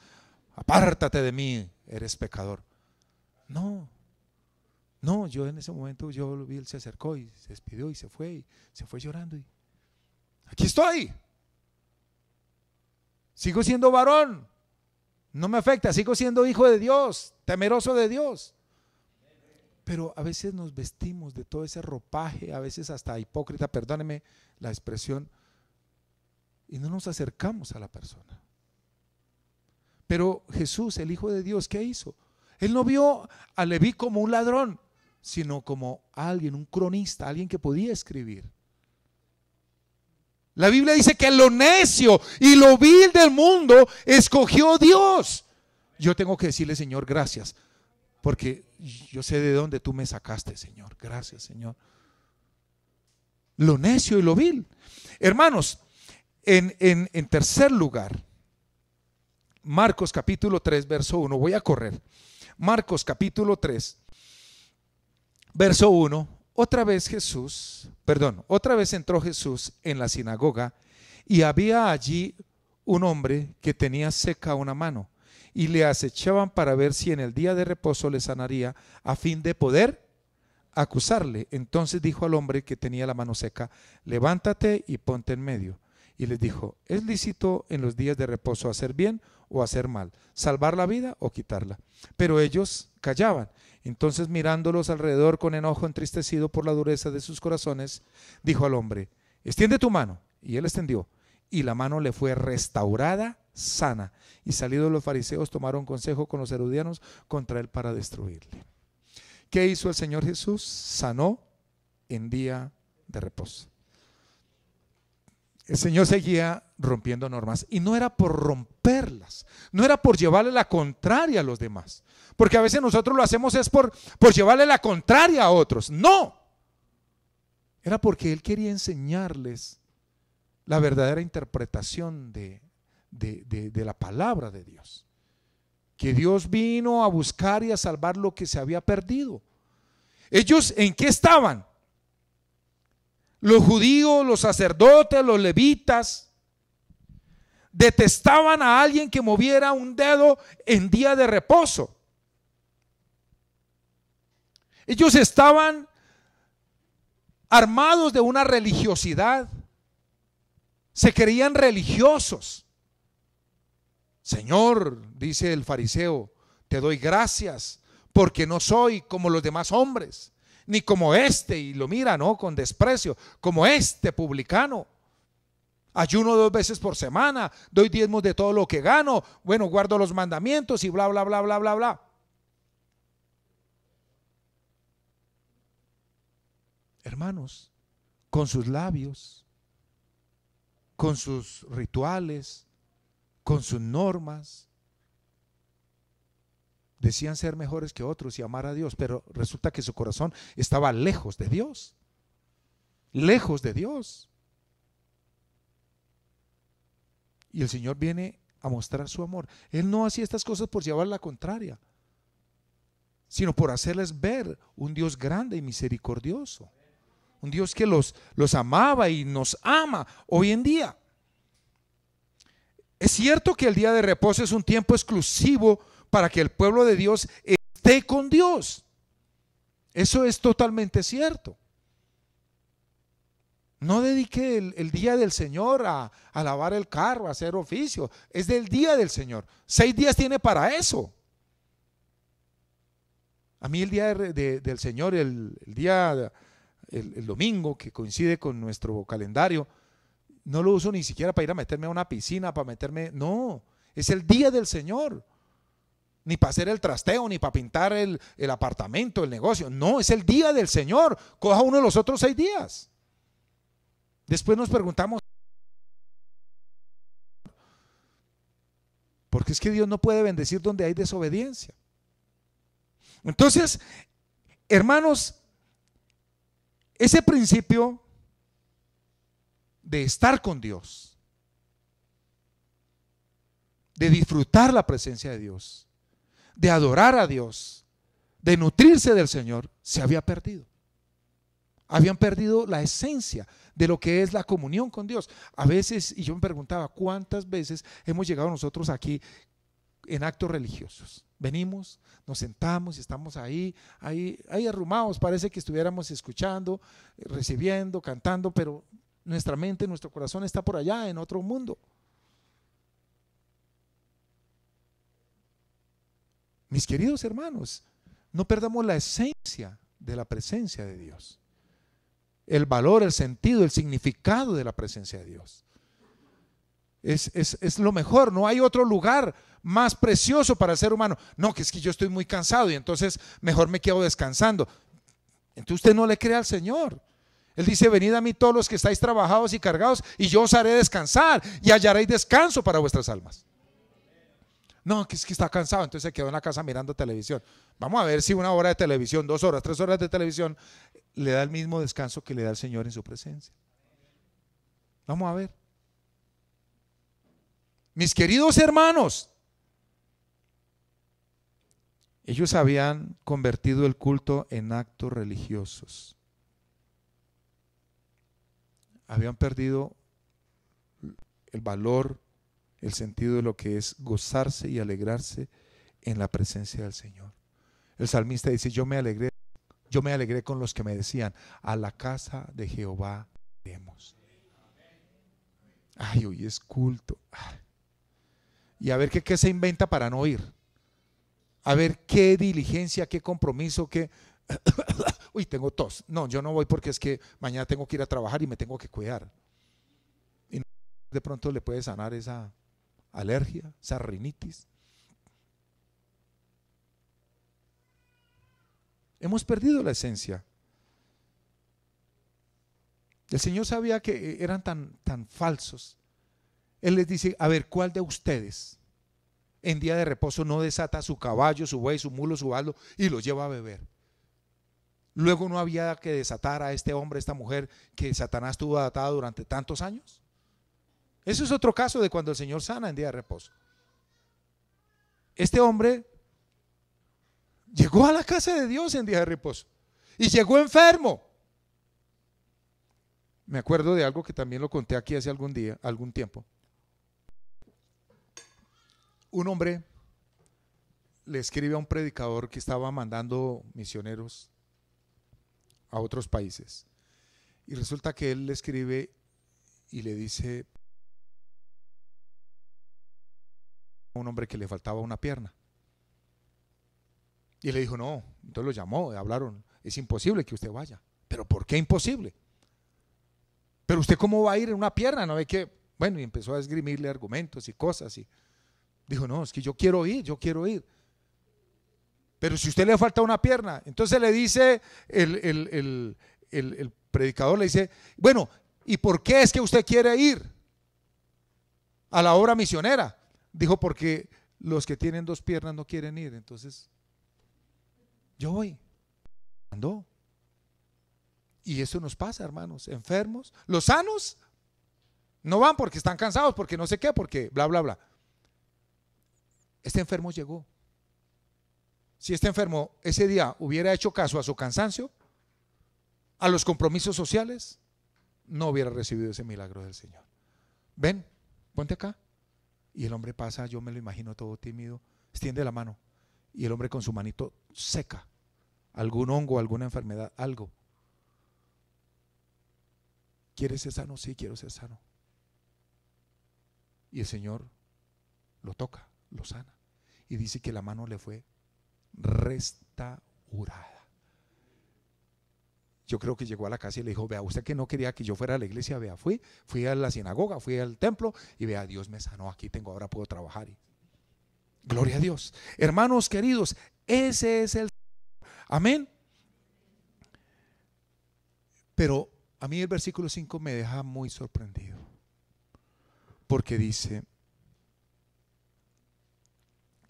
Apártate de mí, eres pecador. No, yo en ese momento, yo lo vi, él se acercó y se despidió y se fue llorando. Aquí estoy. Sigo siendo varón. No me afecta, sigo siendo hijo de Dios, temeroso de Dios. Pero a veces nos vestimos de todo ese ropaje, a veces hasta hipócrita, perdóneme la expresión, y no nos acercamos a la persona. Pero Jesús, el Hijo de Dios, ¿qué hizo? Él no vio a Leví como un ladrón, sino como alguien, un cronista, alguien que podía escribir. La Biblia dice que lo necio y lo vil del mundo escogió Dios. Yo tengo que decirle, Señor, gracias, porque yo sé de dónde tú me sacaste, Señor. Gracias, Señor. Lo necio y lo vil. Hermanos, en tercer lugar, Marcos capítulo 3, verso 1. Voy a correr. Marcos capítulo 3, verso 1. Otra vez entró Jesús en la sinagoga, y había allí un hombre que tenía seca una mano, y le acechaban para ver si en el día de reposo le sanaría, a fin de poder acusarle. Entonces dijo al hombre que tenía la mano seca: levántate y ponte en medio. Y les dijo: ¿es lícito en los días de reposo hacer bien o hacer mal, salvar la vida o quitarla? Pero ellos callaban. Entonces, mirándolos alrededor con enojo, entristecido por la dureza de sus corazones, dijo al hombre: extiende tu mano. Y él extendió, y la mano le fue restaurada sana. Y salidos los fariseos, tomaron consejo con los herodianos contra él para destruirle. ¿Qué hizo el Señor Jesús? Sanó en día de reposo. El Señor seguía rompiendo normas, y no era por romperlas, no era por llevarle la contraria a los demás, porque a veces nosotros lo hacemos es por llevarle la contraria a otros. No, era porque Él quería enseñarles la verdadera interpretación de la palabra de Dios, que Dios vino a buscar y a salvar lo que se había perdido. ¿Ellos en qué estaban? Los judíos, los sacerdotes, los levitas detestaban a alguien que moviera un dedo en día de reposo. Ellos estaban armados de una religiosidad, se creían religiosos. Señor, dice el fariseo, te doy gracias porque no soy como los demás hombres, ni como este, y lo mira, ¿no?, con desprecio, como este publicano. Ayuno 2 veces por semana, doy diezmos de todo lo que gano, bueno, guardo los mandamientos y bla, bla, bla, bla, bla, bla. Hermanos, con sus labios, con sus rituales, con sus normas, decían ser mejores que otros y amar a Dios, pero resulta que su corazón estaba lejos de Dios, lejos de Dios. Y el Señor viene a mostrar su amor. Él no hacía estas cosas por llevar la contraria, sino por hacerles ver un Dios grande y misericordioso, un Dios que los amaba y nos ama hoy en día. Es cierto que el día de reposo es un tiempo exclusivo para que el pueblo de Dios esté con Dios. Eso es totalmente cierto. No dedique el día del Señor a lavar el carro, a hacer oficio. Es del día del Señor. 6 días tiene para eso. A mí el día del Señor, el domingo, que coincide con nuestro calendario, no lo uso ni siquiera para ir a meterme a una piscina, no, es el día del Señor. Ni para hacer el trasteo, ni para pintar el apartamento, el negocio. No, es el día del Señor. Coja uno de los otros 6 días. Después nos preguntamos, porque es que Dios no puede bendecir donde hay desobediencia. Entonces, hermanos, ese principio de estar con Dios, de disfrutar la presencia de Dios, de adorar a Dios, de nutrirse del Señor, se había perdido. Habían perdido la esencia de lo que es la comunión con Dios. A veces, y yo me preguntaba, ¿cuántas veces hemos llegado nosotros aquí en actos religiosos? Venimos, nos sentamos y estamos ahí arrumados, parece que estuviéramos escuchando, recibiendo, cantando, pero Nuestra mente, nuestro corazón está por allá en otro mundo. Mis queridos hermanos, no perdamos la esencia de la presencia de Dios. El valor, el sentido, el significado de la presencia de Dios. Es lo mejor. No hay otro lugar más precioso para el ser humano. No, que es que yo estoy muy cansado y entonces mejor me quedo descansando. Entonces usted no le cree al Señor. Él dice: venid a mí todos los que estáis trabajados y cargados, y yo os haré descansar, y hallaréis descanso para vuestras almas. No, que es que está cansado, entonces se quedó en la casa mirando televisión. Vamos a ver si 1 hora de televisión, 2 horas, 3 horas de televisión le da el mismo descanso que le da el Señor en su presencia. Vamos a ver. Mis queridos hermanos, ellos habían convertido el culto en actos religiosos. Habían perdido el valor, el sentido de lo que es gozarse y alegrarse en la presencia del Señor. El salmista dice: yo me alegré con los que me decían: a la casa de Jehová iremos. Ay, hoy es culto. Y a ver qué se inventa para no ir. A ver qué diligencia, qué compromiso, qué... Uy, tengo tos. No, yo no voy porque es que mañana tengo que ir a trabajar y me tengo que cuidar. Y de pronto le puede sanar esa alergia, esa rinitis. Hemos perdido la esencia. El Señor sabía que eran tan falsos. Él les dice: a ver, ¿cuál de ustedes en día de reposo no desata su caballo, su buey, su mulo, su asno y los lleva a beber? Luego no había que desatar a este hombre, a esta mujer que Satanás tuvo atada durante tantos años. Eso es otro caso de cuando el Señor sana en día de reposo. Este hombre llegó a la casa de Dios en día de reposo y llegó enfermo. Me acuerdo de algo que también lo conté aquí hace algún tiempo. Un hombre le escribe a un predicador que estaba mandando misioneros a otros países, y resulta que él le escribe y le dice a un hombre que le faltaba una pierna, y le dijo: no. Entonces lo llamó, hablaron: es imposible que usted vaya. ¿Pero por qué imposible? ¿Pero usted cómo va a ir en una pierna? ¿No ve que? Bueno, y empezó a esgrimirle argumentos y cosas, y dijo: no, es que yo quiero ir. Pero si a usted le falta una pierna. Entonces le dice el predicador, le dice: bueno, ¿y por qué es que usted quiere ir a la obra misionera? Dijo: porque los que tienen 2 piernas no quieren ir. Entonces yo voy. Andó. Y eso nos pasa, hermanos. Enfermos, los sanos no van porque están cansados, porque no sé qué, porque bla bla bla. Este enfermo llegó. Si este enfermo ese día hubiera hecho caso a su cansancio, a los compromisos sociales, no hubiera recibido ese milagro del Señor. Ven, ponte acá. Y el hombre pasa, yo me lo imagino todo tímido, extiende la mano, y el hombre con su manito seca algún hongo, alguna enfermedad, algo. ¿Quieres ser sano? Sí, quiero ser sano. Y el Señor lo toca, lo sana, y dice que la mano le fue restaurada. Yo creo que llegó a la casa y le dijo: vea, usted que no quería que yo fuera a la iglesia, vea, fui a la sinagoga, fui al templo, y vea, Dios me sanó, aquí tengo, ahora puedo trabajar. Y gloria a Dios. Hermanos queridos, ese es el amén. Pero a mí el versículo 5 me deja muy sorprendido, porque dice: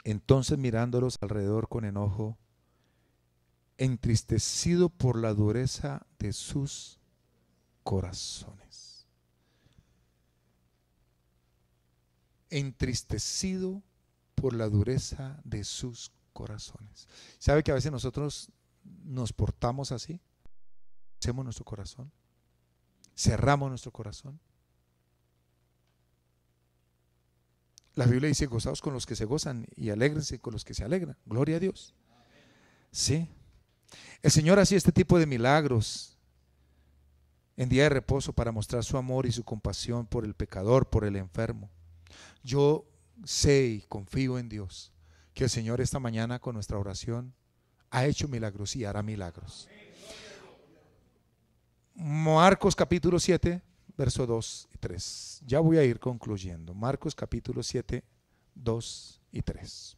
entonces mirándolos alrededor con enojo, entristecido por la dureza de sus corazones. Entristecido por la dureza de sus corazones. ¿Sabe que a veces nosotros nos portamos así? Hacemos nuestro corazón, cerramos nuestro corazón. La Biblia dice: gozaos con los que se gozan y alégrense con los que se alegran. Gloria a Dios. Sí. El Señor hacía este tipo de milagros en día de reposo para mostrar su amor y su compasión por el pecador, por el enfermo. Yo sé y confío en Dios que el Señor esta mañana con nuestra oración ha hecho milagros y hará milagros. Marcos capítulo 7, verso 2 y 3. Ya voy a ir concluyendo. Marcos capítulo 7, 2 y 3.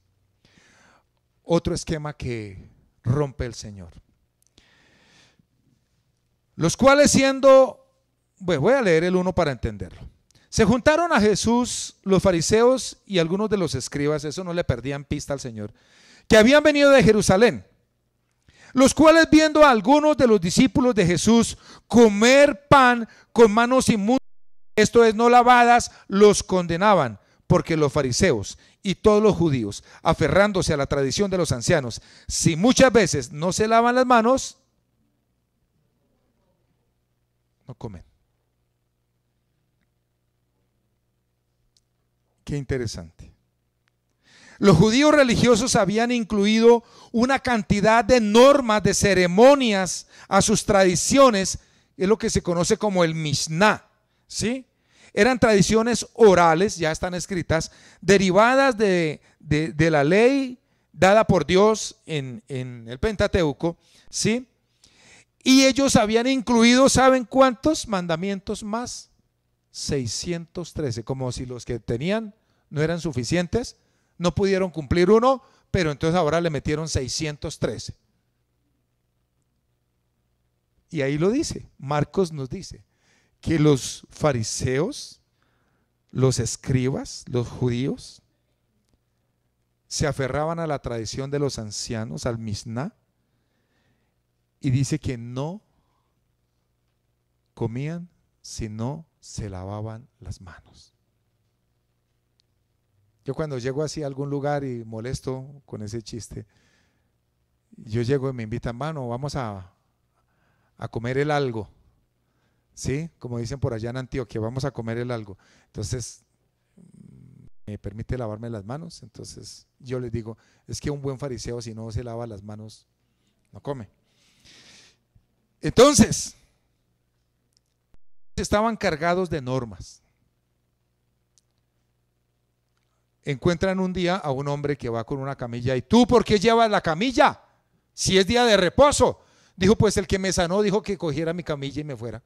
Otro esquema que rompe el Señor. Los cuales siendo, bueno, voy a leer el 1 para entenderlo. Se juntaron a Jesús los fariseos y algunos de los escribas, eso no le perdían pista al Señor, que habían venido de Jerusalén, los cuales viendo a algunos de los discípulos de Jesús comer pan con manos inmundas, esto es, no lavadas, los condenaban, porque los fariseos y todos los judíos, aferrándose a la tradición de los ancianos, si muchas veces no se lavan las manos, no comen. Qué interesante. Los judíos religiosos habían incluido una cantidad de normas, de ceremonias a sus tradiciones, es lo que se conoce como el Mishnah, ¿sí? Eran tradiciones orales, ya están escritas, derivadas de la ley dada por Dios en el Pentateuco, ¿sí? Y ellos habían incluido, ¿saben cuántos mandamientos más? 613, como si los que tenían no eran suficientes, no pudieron cumplir uno, pero entonces ahora le metieron 613. Y ahí lo dice, Marcos nos dice que los fariseos, los escribas, los judíos, se aferraban a la tradición de los ancianos, al Mishnah, y dice que no comían si no se lavaban las manos. Yo cuando llego así a algún lugar y molesto con ese chiste, yo llego y me invitan, mano, vamos a comer el algo, ¿sí? Como dicen por allá en Antioquia, vamos a comer el algo. Entonces, me permite lavarme las manos. Entonces, yo les digo, es que un buen fariseo si no se lava las manos, no come. Entonces, estaban cargados de normas. Encuentran un día a un hombre que va con una camilla. ¿Y tú por qué llevas la camilla? Si es día de reposo. Dijo, pues el que me sanó dijo que cogiera mi camilla y me fuera.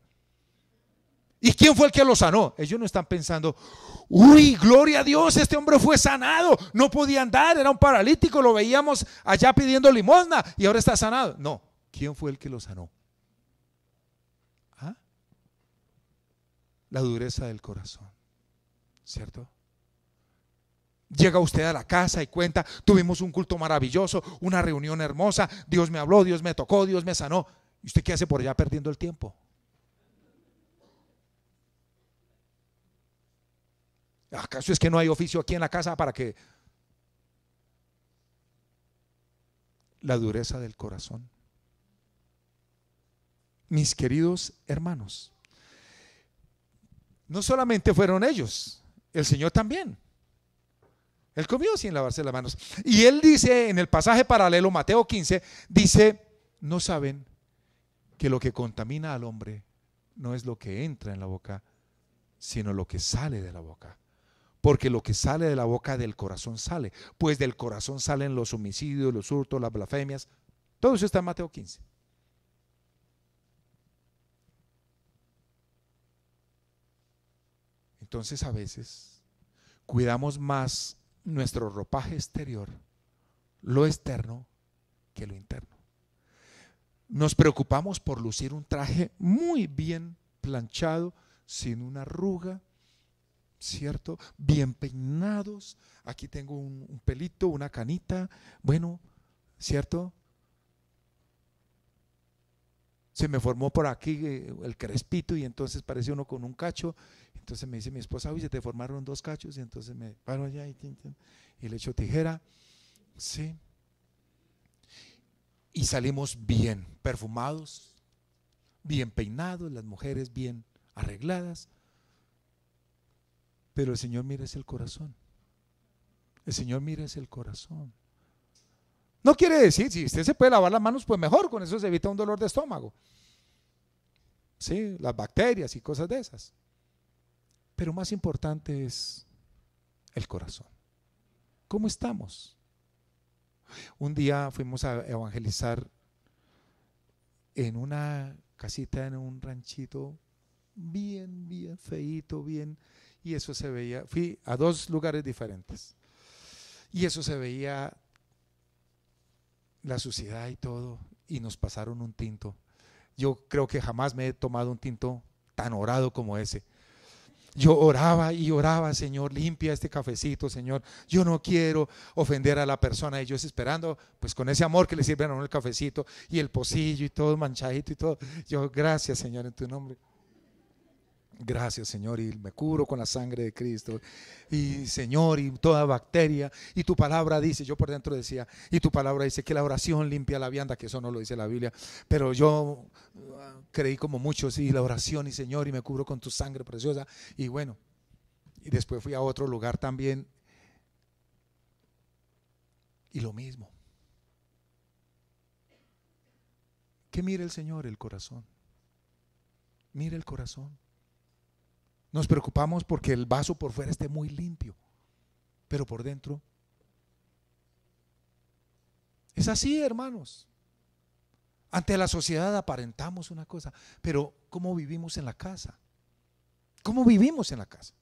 ¿Y quién fue el que lo sanó? Ellos no están pensando, uy, gloria a Dios, este hombre fue sanado, no podía andar, era un paralítico, lo veíamos allá pidiendo limosna y ahora está sanado. No, ¿quién fue el que lo sanó? ¿Ah? La dureza del corazón, ¿cierto? Llega usted a la casa y cuenta, tuvimos un culto maravilloso, una reunión hermosa, Dios me habló, Dios me tocó, Dios me sanó. ¿Y usted qué hace por allá perdiendo el tiempo? ¿Acaso es que no hay oficio aquí en la casa para que? La dureza del corazón. Mis queridos hermanos, no solamente fueron ellos, el Señor también. Él comió sin lavarse las manos. Y él dice en el pasaje paralelo, Mateo 15, dice, no saben que lo que contamina al hombre no es lo que entra en la boca, sino lo que sale de la boca. Porque lo que sale de la boca del corazón sale, pues del corazón salen los homicidios, los hurtos, las blasfemias. Todo eso está en Mateo 15. Entonces a veces cuidamos más nuestro ropaje exterior, lo externo, que lo interno. Nos preocupamos por lucir un traje muy bien planchado, sin una arruga, ¿cierto? Bien peinados. Aquí tengo un pelito, una canita, bueno, ¿cierto? Se me formó por aquí el crespito y entonces parece uno con un cacho. Entonces me dice mi esposa, oye, se te formaron 2 cachos. Y entonces me paro allá y le echo tijera. Sí. Y salimos bien perfumados, bien peinados, las mujeres bien arregladas. Pero el Señor mira es el corazón. El Señor mira es el corazón. No quiere decir, si usted se puede lavar las manos, pues mejor, con eso se evita un dolor de estómago. ¿sí? Las bacterias y cosas de esas. Pero más importante es el corazón. ¿Cómo estamos? Un día fuimos a evangelizar en una casita, en un ranchito, bien feíto, bien, y eso se veía, fui a 2 lugares diferentes, y eso se veía la suciedad y todo, y nos pasaron un tinto. Yo creo que jamás me he tomado un tinto tan orado como ese. Yo oraba y oraba, Señor, limpia este cafecito, Señor. Yo no quiero ofender a la persona. Ellos esperando, pues con ese amor que le sirven a uno el cafecito y el pocillo y todo manchadito y todo. Yo, gracias, Señor, en tu nombre. Gracias, Señor, y me cubro con la sangre de Cristo. Y Señor, y toda bacteria. Y tu palabra dice, yo por dentro decía, y tu palabra dice que la oración limpia la vianda, que eso no lo dice la Biblia. Pero yo creí como muchos, y la oración, y Señor, y me cubro con tu sangre preciosa. Y bueno, y después fui a otro lugar también. Y lo mismo. ¿Qué mira el Señor? El corazón. Mira el corazón. Nos preocupamos porque el vaso por fuera esté muy limpio, pero por dentro es así, hermanos. Ante la sociedad aparentamos una cosa, pero ¿cómo vivimos en la casa? ¿Cómo vivimos en la casa?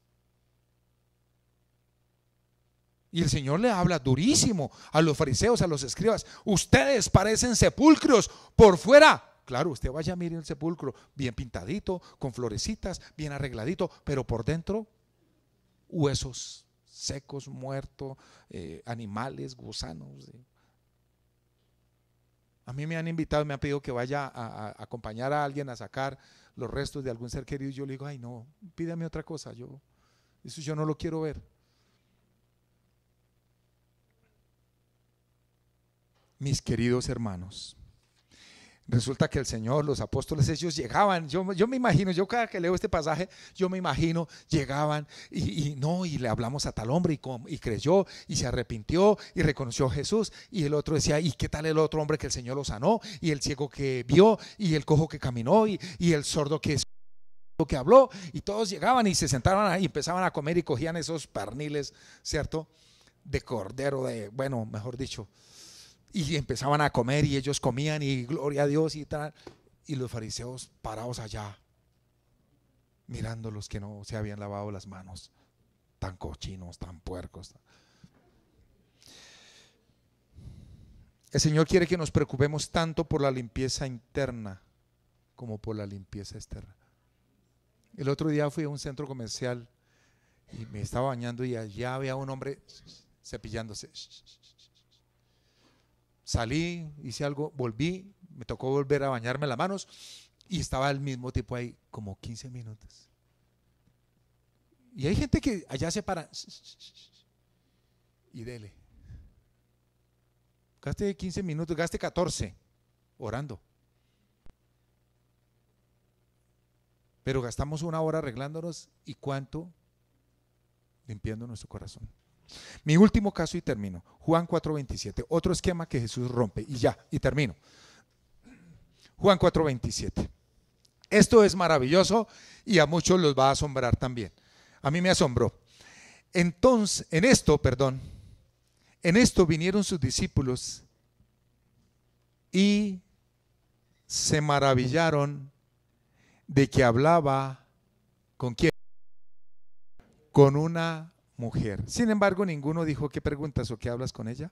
Y el Señor le habla durísimo a los fariseos, a los escribas. Ustedes parecen sepulcros por fuera. Claro, usted vaya a mirar el sepulcro bien pintadito, con florecitas, bien arregladito, pero por dentro huesos secos, muertos, animales, gusanos. A mí me han invitado, me han pedido que vaya a acompañar a alguien a sacar los restos de algún ser querido, y yo le digo, ay no, pídame otra cosa, eso yo no lo quiero ver. Mis queridos hermanos, resulta que el Señor, los apóstoles, ellos llegaban, yo me imagino, yo cada que leo este pasaje, yo me imagino, llegaban y le hablamos a tal hombre y creyó y se arrepintió y reconoció a Jesús, y el otro decía, ¿y qué tal el otro hombre que el Señor lo sanó? Y el ciego que vio, y el cojo que caminó, y el sordo que habló, y todos llegaban y se sentaban ahí y empezaban a comer y cogían esos perniles, ¿cierto? De cordero, bueno, mejor dicho. Y empezaban a comer y ellos comían y gloria a Dios y tal. Y los fariseos parados allá, mirando los que no se habían lavado las manos, tan cochinos, tan puercos. El Señor quiere que nos preocupemos tanto por la limpieza interna como por la limpieza externa. El otro día fui a un centro comercial y me estaba bañando y allá había un hombre cepillándose. Salí, hice algo, volví, me tocó volver a bañarme las manos y estaba el mismo tipo ahí como 15 minutos. Y hay gente que allá se para y dele. Gaste 15 minutos, gaste 14 orando. Pero gastamos 1 hora arreglándonos, y ¿cuánto? Limpiando nuestro corazón. Mi último caso y termino. Juan 4:27, otro esquema que Jesús rompe, y termino. Juan 4:27. Esto es maravilloso y a muchos los va a asombrar también. A mí me asombró. Entonces, en esto vinieron sus discípulos y se maravillaron de que hablaba ¿con quién? Con una mujer. Sin embargo, ninguno dijo, ¿qué preguntas o qué hablas con ella?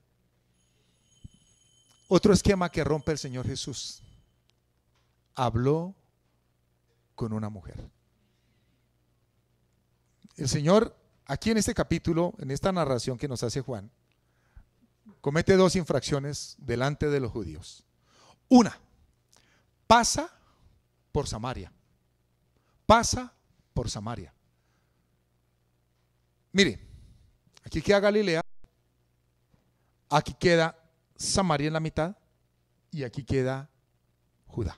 Otro esquema que rompe el Señor Jesús. Habló con una mujer. El Señor, aquí en este capítulo, en esta narración que nos hace Juan, comete 2 infracciones delante de los judíos. Una, pasa por Samaria. Pasa por Samaria. Mire, aquí queda Galilea, aquí queda Samaria en la mitad y aquí queda Judá.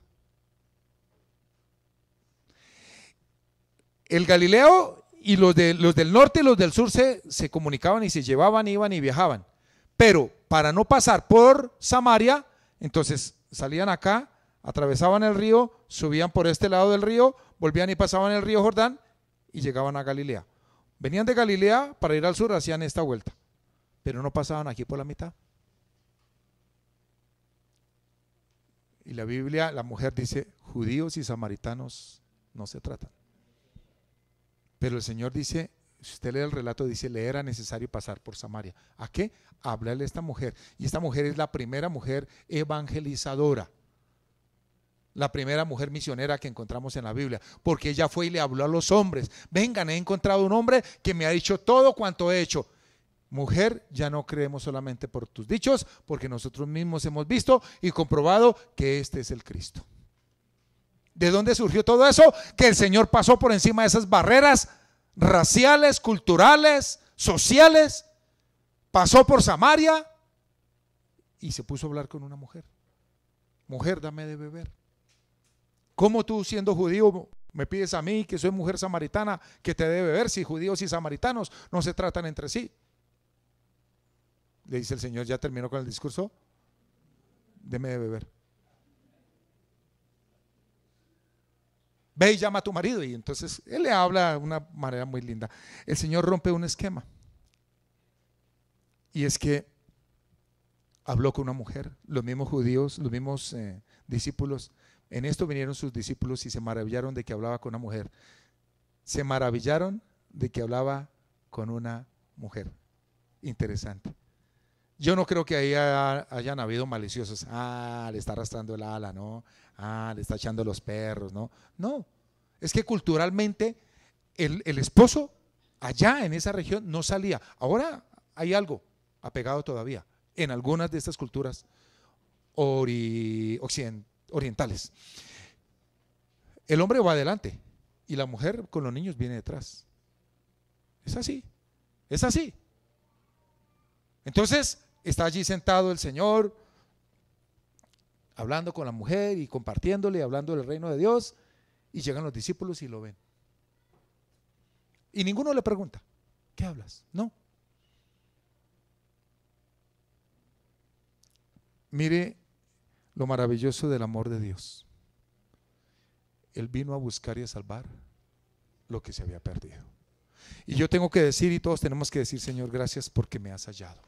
El Galileo y los del norte y los del sur se comunicaban y se llevaban, iban y viajaban. Pero para no pasar por Samaria, entonces salían acá, atravesaban el río, subían por este lado del río, volvían y pasaban el río Jordán y llegaban a Galilea. Venían de Galilea para ir al sur, hacían esta vuelta, pero no pasaban aquí por la mitad. Y la Biblia, la mujer dice, judíos y samaritanos no se tratan. Pero el Señor dice, si usted lee el relato, dice, le era necesario pasar por Samaria. ¿A qué? A hablarle a esta mujer. Y esta mujer es la primera mujer evangelizadora, la primera mujer misionera que encontramos en la Biblia, porque ella fue y le habló a los hombres. Vengan, he encontrado un hombre que me ha dicho todo cuanto he hecho. Mujer, ya no creemos solamente por tus dichos, porque nosotros mismos hemos visto y comprobado que este es el Cristo. ¿De dónde surgió todo eso? Que el Señor pasó por encima de esas barreras raciales, culturales, sociales, pasó por Samaria y se puso a hablar con una mujer. Mujer, dame de beber. ¿Cómo tú, siendo judío, me pides a mí, que soy mujer samaritana, que te dé de beber, si judíos y samaritanos no se tratan entre sí? Le dice el Señor, ya terminó con el discurso, deme de beber. Ve y llama a tu marido. Y entonces él le habla de una manera muy linda. El Señor rompe un esquema, y es que habló con una mujer. Los mismos judíos, los mismos discípulos, en esto vinieron sus discípulos y se maravillaron de que hablaba con una mujer. Se maravillaron de que hablaba con una mujer. Interesante. Yo no creo que ahí hayan habido maliciosos. Le está arrastrando el ala, ¿no? Le está echando los perros, ¿no? No, es que culturalmente el esposo allá en esa región no salía. Ahora hay algo apegado todavía en algunas de estas culturas orientales. El hombre va adelante y la mujer con los niños viene detrás. Es así, es así. Entonces está allí sentado el Señor, hablando con la mujer y compartiéndole, hablando del reino de Dios, y llegan los discípulos y lo ven. Y ninguno le pregunta, ¿qué hablas? No. Mire lo maravilloso del amor de Dios. Él vino a buscar y a salvar lo que se había perdido. Y yo tengo que decir, y todos tenemos que decir, Señor, gracias porque me has hallado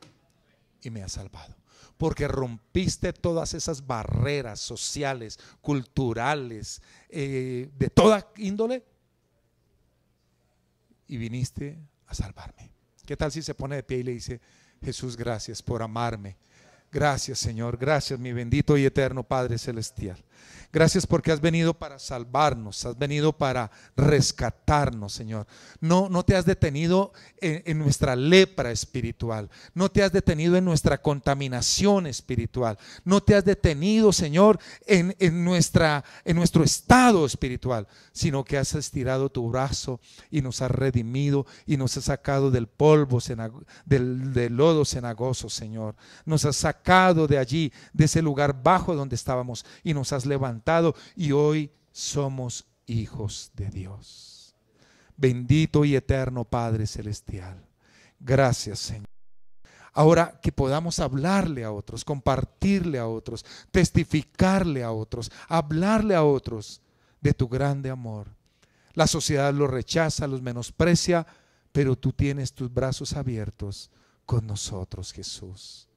y me has salvado, porque rompiste todas esas barreras sociales, culturales, de toda índole, y viniste a salvarme. ¿Qué tal si se pone de pie y le dice, Jesús, gracias por amarme? Gracias, Señor, gracias, mi bendito y eterno Padre Celestial. Gracias porque has venido para salvarnos, has venido para rescatarnos, Señor. No te has detenido en nuestra lepra espiritual, no te has detenido en nuestra contaminación espiritual, no te has detenido, Señor, en nuestro estado espiritual, sino que has estirado tu brazo y nos has redimido y nos has sacado del polvo, del lodo cenagoso, Señor. Nos has sacado de allí, de ese lugar bajo donde estábamos, y nos has levantado, y hoy somos hijos de Dios. Bendito y eterno Padre Celestial, gracias, Señor. Ahora que podamos hablarle a otros, compartirle a otros, testificarle a otros, hablarle a otros de tu grande amor. La sociedad los rechaza, los menosprecia, pero tú tienes tus brazos abiertos con nosotros, Jesús.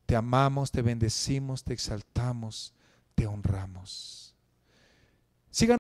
Te amamos, te bendecimos, te exaltamos, te honramos. Sigan